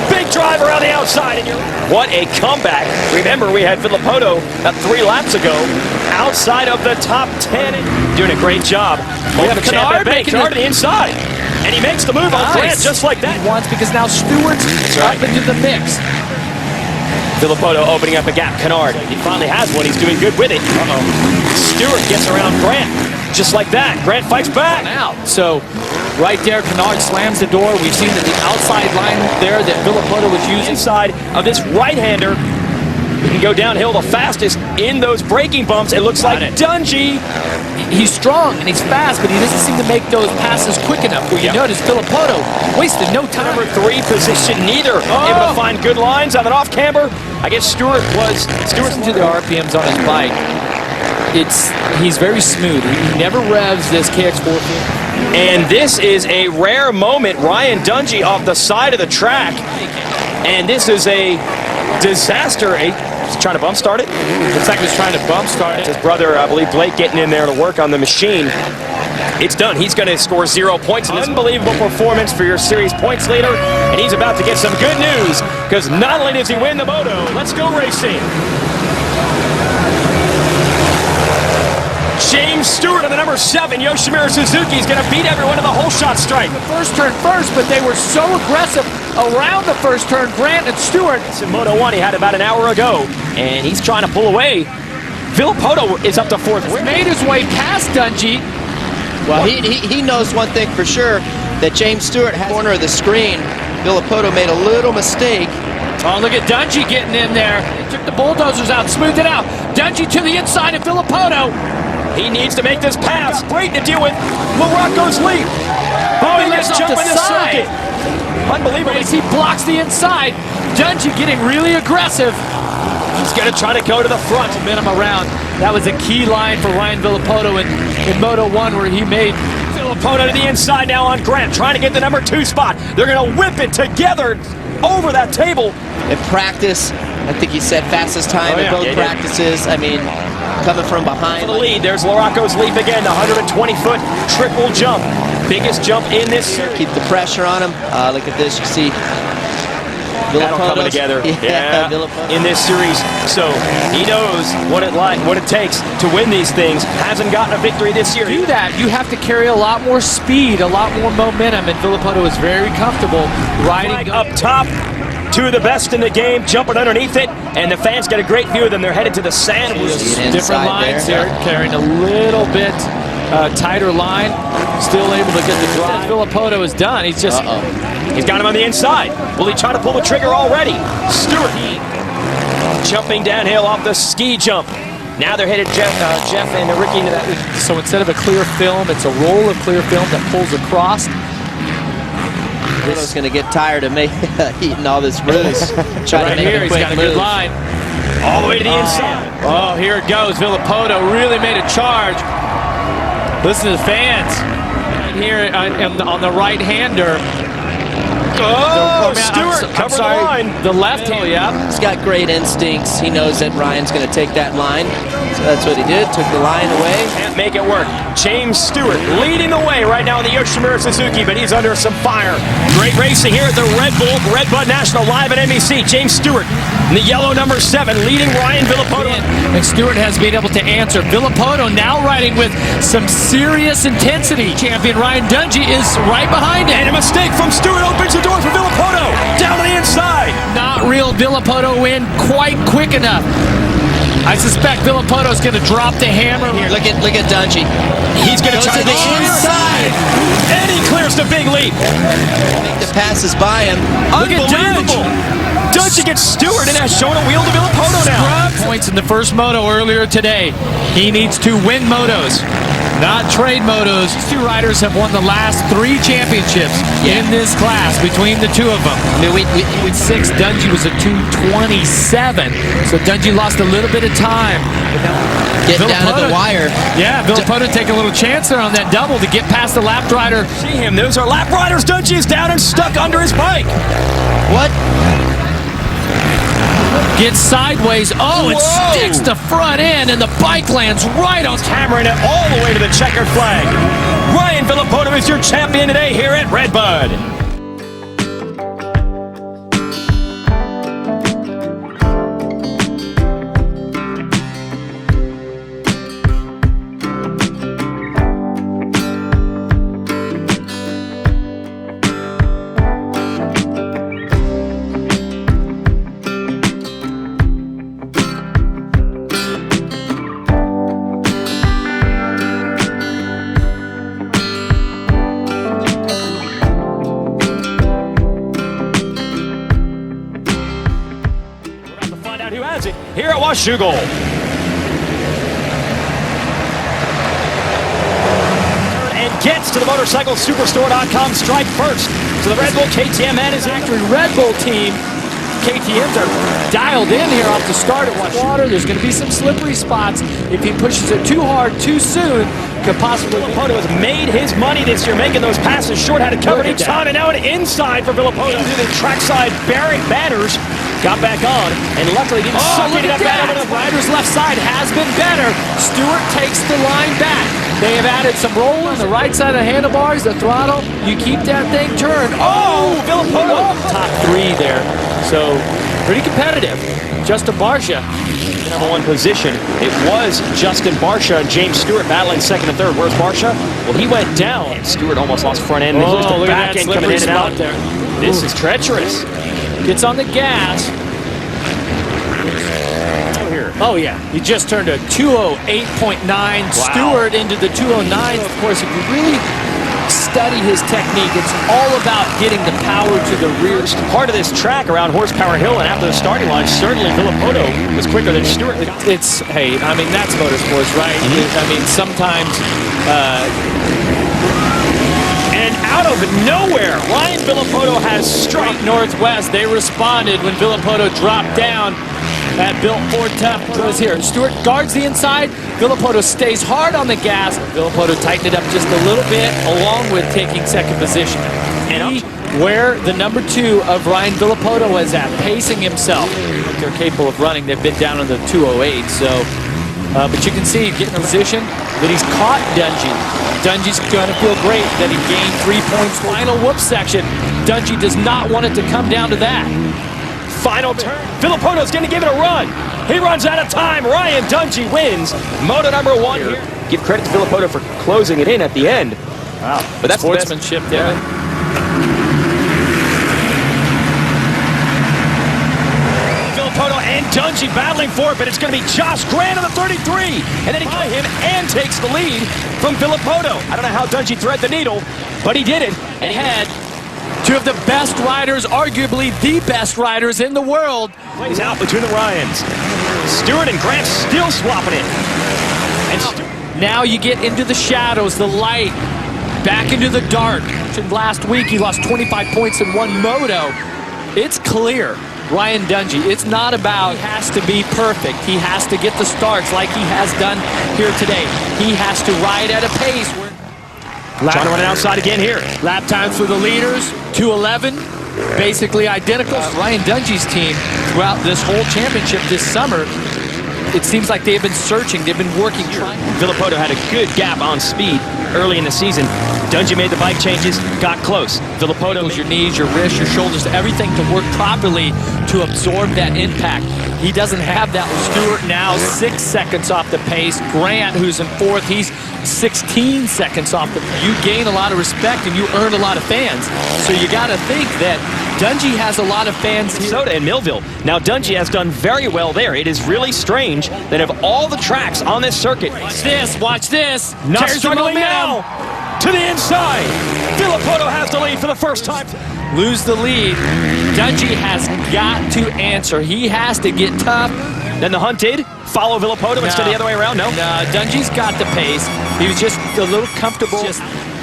Big drive around the outside. And what a comeback. Remember, we had Villopoto 3 laps ago outside of the top 10. Doing a great job. We have Canard making Canard to the inside. And he makes the move on Grant just like that. He wants because now Stewart's up into the mix. Villopoto opening up a gap. Canard, he finally has one. He's doing good with it. Stewart gets around Grant just like that. Grant fights back. Out. So right there, Canard slams the door. We've seen that the outside line there that Villopoto was using. Inside of this right-hander, he can go downhill the fastest in those braking bumps. It looks like Dungey. He's strong and he's fast, but he doesn't seem to make those passes quick enough. Where you notice Villopoto wasted no time. Number 3 position, neither able to find good lines on an off camber. I guess Stewart to the RPMs on his bike. He's very smooth. He never revs this KX4. And this is a rare moment. Ryan Dungey off the side of the track. And this is a disaster. He's trying to bump start it. Looks like he's trying to bump start it. His brother, I believe, Blake, getting in there to work on the machine. It's done. He's going to score 0 points in this unbelievable performance for your series points leader. And he's about to get some good news because not only does he win the moto, let's go racing. James Stewart on the number 7 Yoshimura Suzuki is going to beat everyone in the whole shot strike. The first turn first, but they were so aggressive around the first turn. Grant and Stewart. In Moto 1 he had about an hour ago, and he's trying to pull away. Villopoto is up to 4th. He's made his way past Dungey. Well, he knows one thing for sure, that James Stewart had corner of the screen. Villopoto made a little mistake. Oh, look at Dungey getting in there. He took the bulldozers out, smoothed it out. Dungey to the inside of Villopoto. He needs to make this pass. Great to deal with Larocco's leap. Oh, he Biggest gets jump off in the the side. circuit. Unbelievable. As he blocks the inside. Dungey getting really aggressive. He's going to try to go to the front. Momentum around. That was a key line for Ryan Villopoto in Moto 1 where he made Villopoto to the inside now on Grant, trying to get the number 2 spot. They're going to whip it together over that table. In practice, I think he said fastest time in both practices. I mean, coming from behind. For the lead, there's Larocco's leap again, the 120-foot triple jump. Biggest jump in this series. Keep the pressure on him. Look at this, you see That'll coming together in this series. So he knows what it takes to win these things. Hasn't gotten a victory this year. To do that, you have to carry a lot more speed, a lot more momentum, and Villopoto is very comfortable riding up top. 2 of the best in the game, jumping underneath it, and the fans get a great view of them. They're headed to the sand. Different lines here, carrying a little bit tighter line, still able to get the drive. Villopoto is done. He's just he's got him on the inside. Will he try to pull the trigger already? Stewart jumping downhill off the ski jump. Now they're headed Jeff and Ricky into that. So instead of a clear film, it's a roll of clear film that pulls across. This is going to get tired of me eating all this ruse. Right here, he's got a good line. All the way to the inside. Oh, here it goes. Villopoto really made a charge. Listen to the fans. Right here on the right-hander. Oh, Stewart, cover the line. The left hand, yeah. He's got great instincts. He knows that Ryan's going to take that line. So that's what he did, took the line away. Can't make it work. James Stewart leading the way right now in the Yoshimura Suzuki, but he's under some fire. Great racing here at the Red Bud National live at NBC. James Stewart in the yellow number 7 leading Ryan Villopoto. And Stewart has been able to answer. Villopoto now riding with some serious intensity. Champion Ryan Dungey is right behind him. And a mistake from Stewart opens the door for Villopoto. Down to the inside. Not real Villopoto win quite quick enough. I suspect Villopoto's going to drop the hammer here. Look at Dungey. He's going to try to the inside. And he clears the big leap. The passes by him. Look at Dungey. Dungey gets Stewart and has shown a wheel to Villopoto now. Points in the first moto earlier today. He needs to win motos. Not trade motos. These two riders have won the last 3 championships in this class between the two of them. I mean, with 6, Dungey was a 227. So Dungey lost a little bit of time. Getting down to the wire. Yeah, Villopoto take a little chance there on that double to get past the lap rider. See him. Those are lap riders. Dungey is down and stuck under his bike. What? Gets sideways. Oh, it Whoa. sticks the front end, and the bike lands right on. Hammering it all the way to the checkered flag. Ryan Villopoto is your champion today here at Redbud. Who has it here at Washougal. And gets to the motorcyclesuperstore.com stripe first. So the Red Bull KTM man is Factory Red Bull team. KTMs are dialed in here off the start at Water. There's going to be some slippery spots. If he pushes it too hard too soon, could possibly. Villopoto has made his money this year, making those passes short, had it covered each time, and now an inside for Villopoto. Into the trackside batters, got back on, and luckily didn't suck it up back over the rider's left side has been better. Stewart takes the line back. They have added some roll on the right side of the handlebars, the throttle. You keep that thing turned. Oh, Villopoto. Top 3 there. So pretty competitive. Justin Barcia. Number 1 position. It was Justin Barcia and James Stewart battling second and third. Where's Barcia? Well, he went down. And Stewart almost lost front end. Oh, The look back at that end coming slippery in and spot out. there. This is treacherous. Gets on the gas. Oh, yeah. He just turned a 208.9. Stewart into the 209. Of course, if you really study his technique, it's all about getting the power to the rear. Part of this track around Horsepower Hill, and after the starting line, certainly Villopoto was quicker than Stewart. It's, hey, I mean, that's motorsports, right? I mean, sometimes... And out of nowhere, Ryan Villopoto has struck. Northwest, they responded when Villopoto dropped down. That Built Ford Tough goes here. Stewart guards the inside. Villopoto stays hard on the gas. Villopoto tightened it up just a little bit, along with taking second position. And where the number 2 of Ryan Villopoto is at, pacing himself. They're capable of running. They've been down in the 208, so... but you can see, getting in position, that he's caught Dungey. Dungey's going to feel great that he gained 3 points. Final whoop section. Dungey does not want it to come down to that. Final turn. Villopoto's going to give it a run. He runs out of time. Ryan Dungey wins. Moto number 1 here. Give credit to Villopoto for closing it in at the end. Wow. But that's sportsmanship there. Villopoto and Dungey battling for it, but it's going to be Josh Grant on the 33. And then he got him and takes the lead from Villopoto. I don't know how Dungey threaded the needle, but he did it. And he had 2 of the best riders, arguably the best riders in the world. Plays out between the Ryans. Stewart and Grant still swapping it. And now you get into the shadows, the light, back into the dark. Last week he lost 25 points in one moto. It's clear, Ryan Dungey, it's not about he has to be perfect. He has to get the starts like he has done here today. He has to ride at a pace where trying to run it outside again here. Lap times for the leaders, 2:11, basically identical. Ryan Dungey's team throughout this whole championship this summer, it seems like they've been searching, they've been working. Villopoto had a good gap on speed early in the season. Dungey made the bike changes, got close. Villopoto, your knees, your wrists, your shoulders, everything to work properly to absorb that impact. He doesn't have that with Stewart now, 6 seconds off the pace. Grant, who's in 4th, he's 16 seconds off the pace. You gain a lot of respect and you earn a lot of fans. So you got to think that Dungey has a lot of fans here. Minnesota and Millville. Now Dungey has done very well there. It is really strange that of all the tracks on this circuit, watch this. Not struggling now. To the inside. Villopoto has the lead for the first time. Lose the lead. Dungey has got to answer. He has to get tough. Then the Hunt did follow Villopoto instead of the other way around. No? Dungey's got the pace. He was just a little comfortable.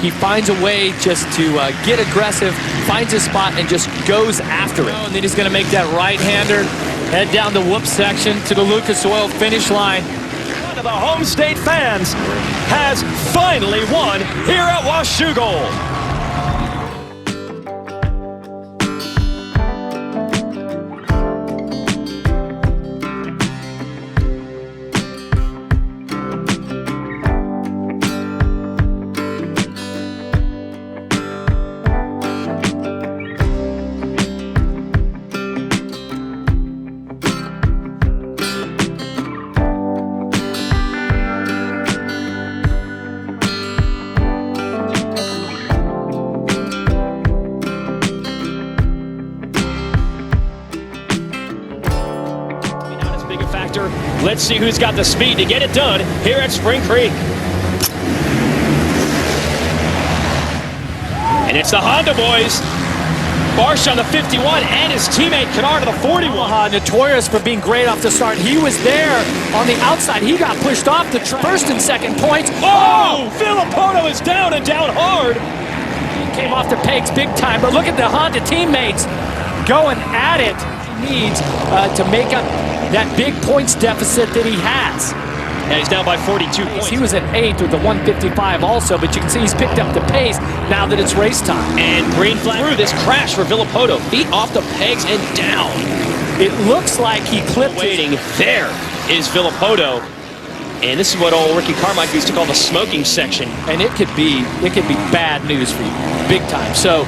He finds a way just to get aggressive, finds his spot, and just goes after it. And then he's going to make that right-hander, head down the whoop section to the Lucas Oil finish line. One of the home state fans has finally won here at Washougal. Let's see who's got the speed to get it done here at Spring Creek. And it's the Honda boys. Barcia on the 51 and his teammate Kennard on the 41. Notorious for being great off the start. He was there on the outside. He got pushed off the track. First and second points. Oh! Villopoto is down and down hard. He came off the pegs big time, but look at the Honda teammates going at it. He needs to make up that big points deficit that he has. Yeah, he's down by 42 points. He was at 8th with the 155 also, but you can see he's picked up the pace now that it's race time. And green flag through this crash for Villopoto. Feet off the pegs and down. It looks like he clipped. Waiting. There is Villopoto. And this is what old Ricky Carmichael used to call the smoking section. And it could be bad news for you, big time. So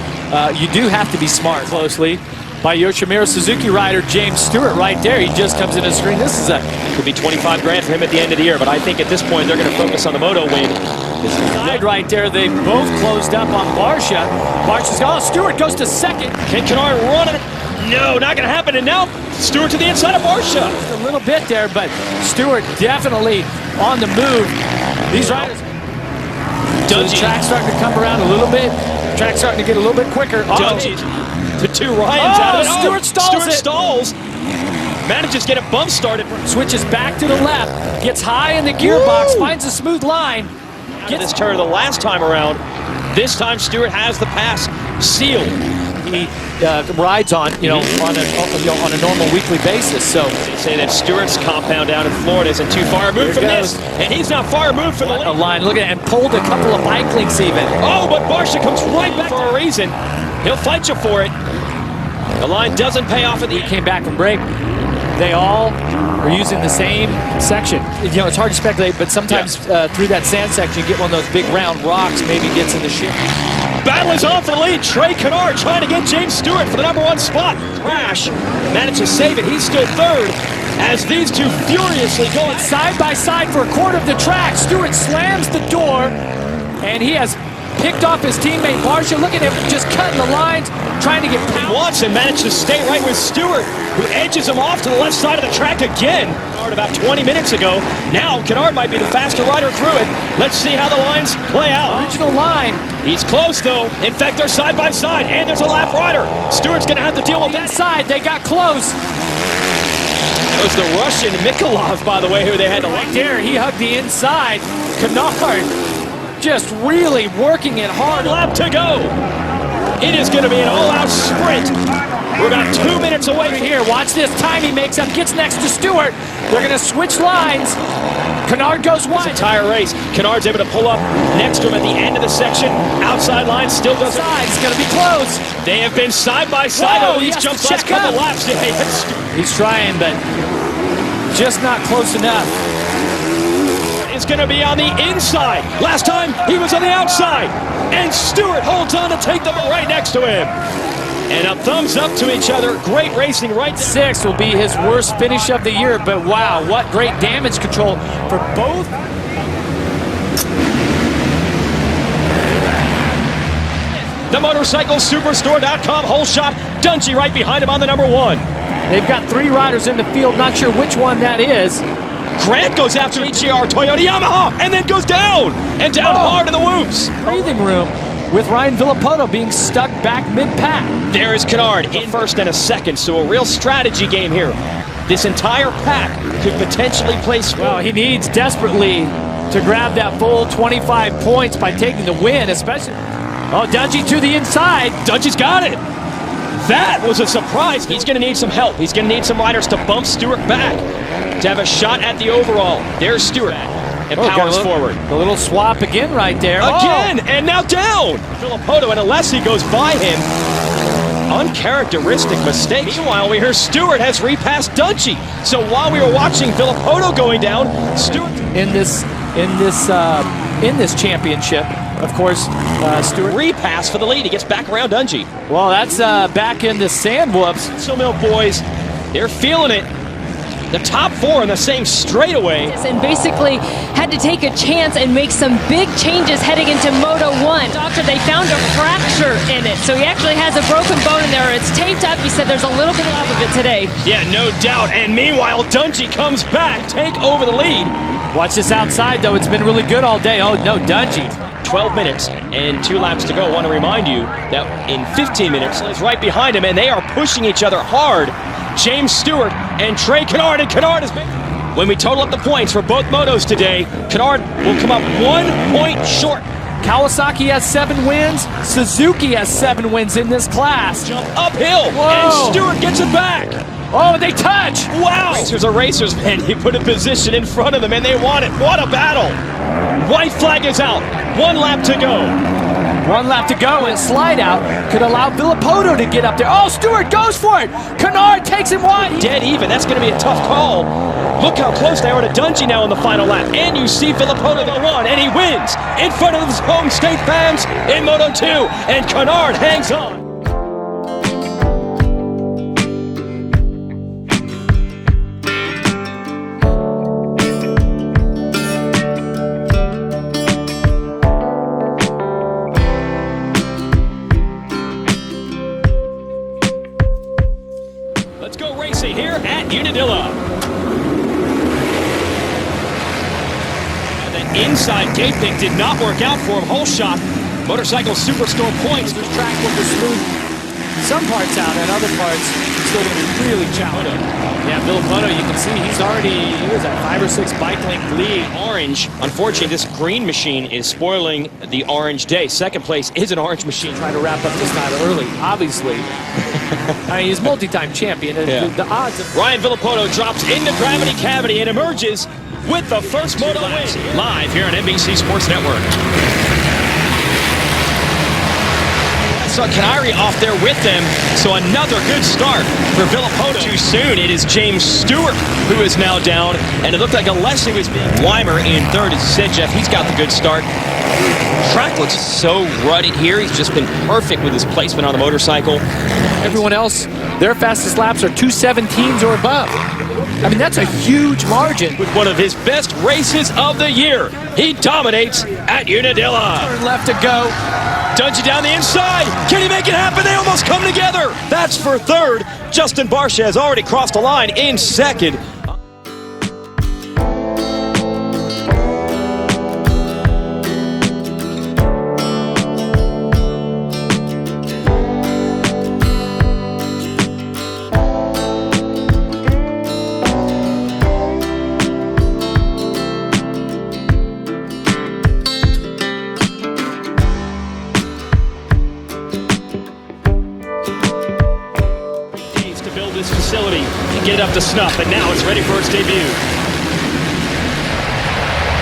you do have to be smart. Closely by Yoshimura Suzuki rider James Stewart right there. He just comes in the screen. This is could be 25 grand for him at the end of the year, but I think at this point they're going to focus on the moto win. Side right there, they both closed up on Barcia. Barcia's Stewart goes to second. Can Kennard run it? No, not going to happen. And now Stewart to the inside of Barcia. Just a little bit there, but Stewart definitely on the move. These riders. So the track's starting to come around a little bit. Track's starting to get a little bit quicker. The two Ryans out of it. Stewart stalls it. Stalls. Manages to get a bump started. Switches back to the left. Gets high in the gearbox. Finds a smooth line. Gets this turn the last time around. This time Stewart has the pass sealed. He rides on, on a normal weekly basis. So they say that Stewart's compound down in Florida isn't too far removed from this, and he's not far removed from the line. Look at it, and pulled a couple of bike links even. Oh, but Barcia comes right back for a reason. He'll fight you for it. The line doesn't pay off at the end. He came back from break. They all are using the same section. It's hard to speculate, but sometimes through that sand section, you get one of those big round rocks, maybe gets in the ship. Battle is on for the lead. Trey Kennard trying to get James Stewart for the #1 spot. Crash managed to save it. He's still third as these two furiously go side by side for a quarter of the track. Stewart slams the door, and he has picked off his teammate Barcia. Look at him just cutting the lines, trying to get power. Watson managed to stay right with Stewart, who edges him off to the left side of the track again. About 20 minutes ago. Now Kennard might be the faster rider through it. Let's see how the lines play out. Original line. He's close though. In fact, they're side by side, and there's a lap rider. Stewart's going to have to deal with that. Inside, they got close. That was the Russian Mikolov, by the way, who they had to right there. He hugged the inside. Kennard just really working it hard. One lap to go. It is going to be an all-out sprint. We're about 2 minutes away from here. Watch this time he makes up. Gets next to Stewart. They're going to switch lines. Kennard goes wide. It's a tire race. Kennard's able to pull up next to him at the end of the section. Outside line still doesn't. It's going to be close. They have been side by side over these jumps last couple laps. He's trying, but just not close enough. Is going to be on the inside. Last time he was on the outside. And Stewart holds on to take them right next to him. And a thumbs up to each other. Great racing right there. 6th will be his worst finish of the year, but wow, what great damage control for both. The MotorcycleSuperstore.com whole shot. Dungey right behind him on the #1. They've got 3 riders in the field, not sure which one that is. Grant goes after HGR Toyota Yamaha and then goes down and down hard in the whoops. Breathing room with Ryan Villopoto being stuck back mid-pack. There is Kennard in first and a second, so a real strategy game here. this entire pack could potentially place. Well, he needs desperately to grab that full 25 points by taking the win, especially. Oh, Dungey to the inside. Dungey's got it. That was a surprise. He's going to need some help. He's going to need some riders to bump Stewart back to have a shot at the overall. There's Stewart and powers forward. The little swap again right there. Again, and now down. Villopoto, and unless he goes by him, uncharacteristic mistake. Meanwhile, we hear Stewart has repassed Dungey. So while we were watching Villopoto going down, Stewart in this championship, of course, Stewart repass for the lead. He gets back around Dungey. Well, that's back into sand whoops. So Mill boys, they're feeling it. The top four in the same straightaway. And basically had to take a chance and make some big changes heading into Moto 1. Doctor, they found a fracture in it. So he actually has a broken bone in there. It's taped up. He said there's a little bit off of it today. Yeah, no doubt. And meanwhile, Dungey comes back, take over the lead. Watch this outside, though. It's been really good all day. Oh, no, Dungey. 12 minutes and 2 laps to go. I want to remind you that in 15 minutes is right behind him, and they are pushing each other hard. James Stewart and Trey Canard, and Canard is big. When we total up the points for both motos today, Canard will come up 1 point short. Kawasaki has 7 wins. Suzuki has 7 wins in this class. Jump uphill, Whoa. and Stewart gets it back. Oh, they touch. Wow. Racers are racers, man. He put a position in front of them, and they want it. What a battle. White flag is out. 1 lap to go. 1 lap to go, and slide out could allow Villopoto to get up there. Oh, Stewart goes for it. Canard takes him wide. Dead even. That's going to be a tough call. Look how close they are to Dungey now in the final lap. And you see Villopoto go 1, and he wins in front of his home state fans in Moto 2. And Canard hangs on. Let's go racing here at Unadilla. And the inside gate pick did not work out for him. Whole shot. Motorcycle Superstore points. This track will just smooth some parts out, and other parts still going to be really challenging. Yeah, Villopoto, you can see he was at 5 or 6 bike length lead. Orange. Unfortunately, this green machine is spoiling the orange day. Second place is an orange machine. Trying to wrap up this time early, obviously. I mean, he's multi-time champion. Yeah. The odds of Ryan Villopoto drops into gravity cavity and emerges with the first moto win. Live here on NBC Sports Network. Saw Canary off there with them, so another good start for Villopoto. Too soon, it is James Stewart who is now down, and it looked like Alessi was being Weimer in third. As you said, Jeff, he's got the good start. Track looks so rutted here. He's just been perfect with his placement on the motorcycle. everyone else, their fastest laps are 2:17s or above. I mean, that's a huge margin. With one of his best races of the year, he dominates at Unadilla. Turn left to go. Dungey down the inside. Can he make it happen? They almost come together. That's for third. Justin Barcia has already crossed the line in second. This facility to get it up to snuff, and now it's ready for its debut.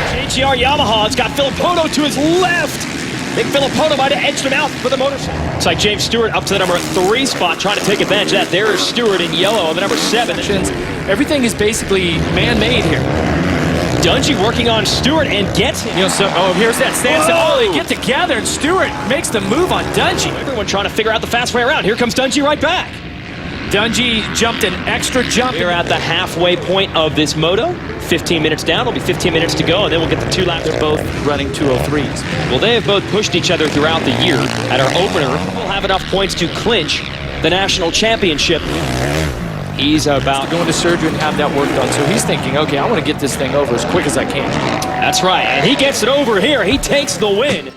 JGR Yamaha has got Villopoto to his left. I think Villopoto might have edged him out for the motorcycle. It's like James Stewart up to the number 3 spot, trying to take advantage of that. There is Stewart in yellow on the number 7. Everything is basically man-made here. Dungey working on Stewart and gets him. You know, so here's that standstill. Oh, they get together, and Stewart makes the move on Dungey. Everyone trying to figure out the fast way around. Here comes Dungey right back. Dungey jumped an extra jump. We're at the halfway point of this moto. 15 minutes down. It'll be 15 minutes to go, and then we'll get the 2 laps. They're both running 2:03s. Well, they have both pushed each other throughout the year. At our opener, we'll have enough points to clinch the national championship. He's about going to surgery and have that work done. So he's thinking, okay, I want to get this thing over as quick as I can. That's right, and he gets it over here. He takes the win.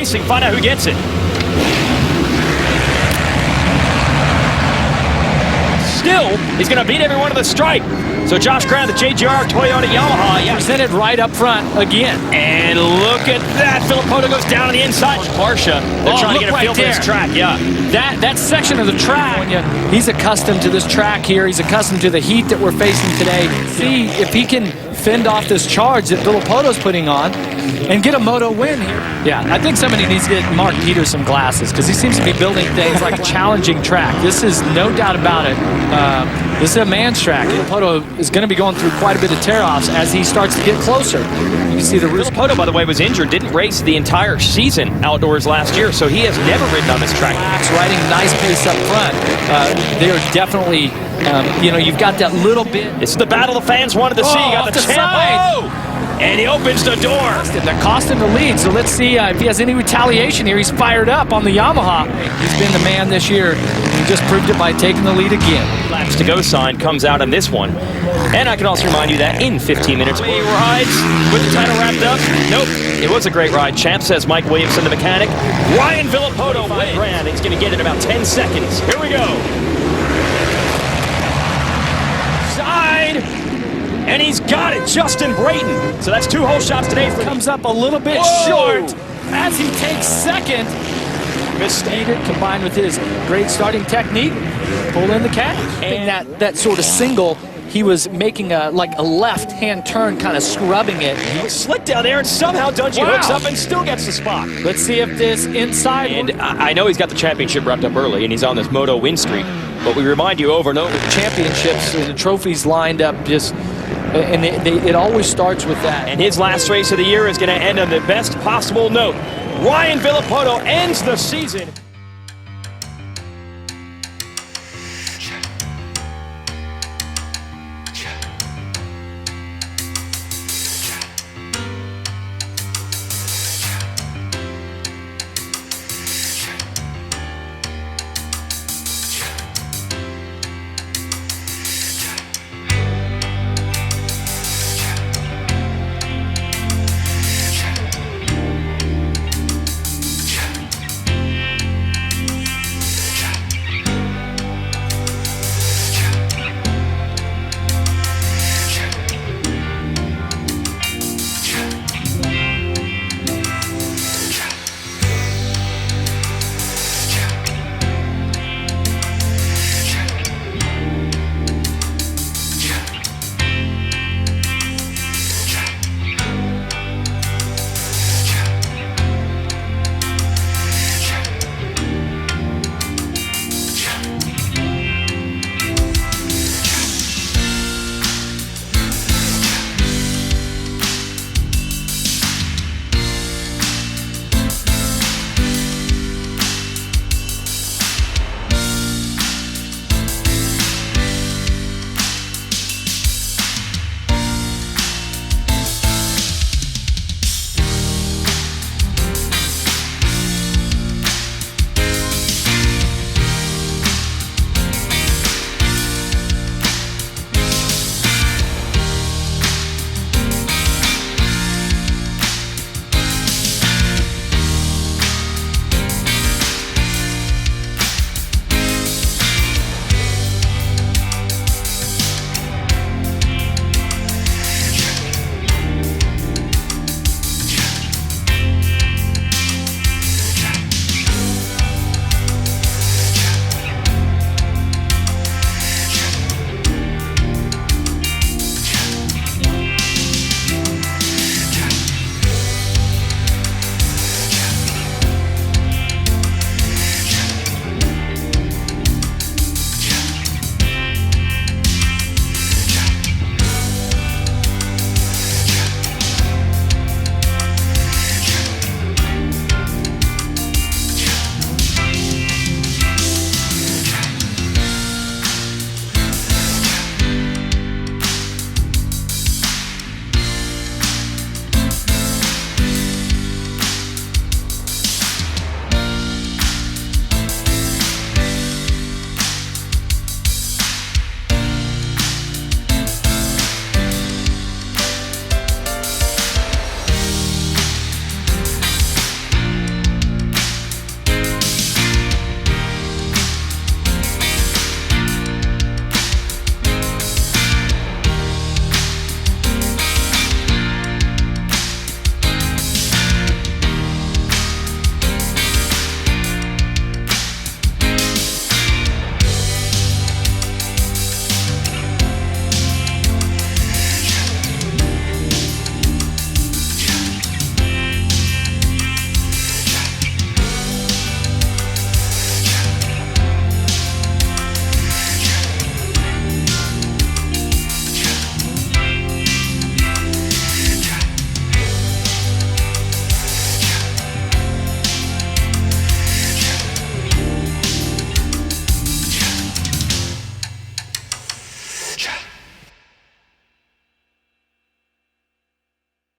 racing. Find out who gets it. Still, he's going to beat everyone to the stripe. So Josh Crown, the JGR Toyota Yamaha, Presented right up front again. And look at that. Villopoto goes down on the inside. Barcia, they're trying to get a feel for this track. Yeah. That section of the track, he's accustomed to this track here. He's accustomed to the heat that we're facing today. See if he can fend off this charge that Villopoto's putting on and get a moto win here. Yeah, I think somebody needs to get Mark Peters some glasses because he seems to be building things like a challenging track. This is no doubt about it. This is a man's track. Villopoto is going to be going through quite a bit of tear-offs as he starts to get closer. You can see the Villopoto, by the way, was injured, didn't race the entire season outdoors last year, so he has never ridden on this track. Riding nice pace up front. They are definitely, you've got that little bit. This is the battle the fans wanted to see. You got the champ. And he opens the door. That cost him the lead, so let's see if he has any retaliation here. He's fired up on the Yamaha. He's been the man this year. He just proved it by taking the lead again. Laps to go sign comes out on this one. And I can also remind you that in 15 minutes, he rides with the title wrapped up. Nope, it was a great ride. Champ, says Mike Williamson, the mechanic. Ryan Villopoto wins. Grand. He's going to get it in about 10 seconds. Here we go. Side. And he's got it, Justin Brayton. So that's 2 whole shots today. Comes up a little bit short as he takes second. Mistake it, combined with his great starting technique, pull in the cash. And that sort of single, he was making a left-hand turn, kind of scrubbing it. He slick down there, and somehow Dungey hooks up and still gets the spot. Let's see if this inside. And I know he's got the championship wrapped up early, and he's on this moto win streak. But we remind you over and over. Championships, the trophies lined up just. And it always starts with that. And his last race of the year is going to end on the best possible note. Ryan Villopoto ends the season.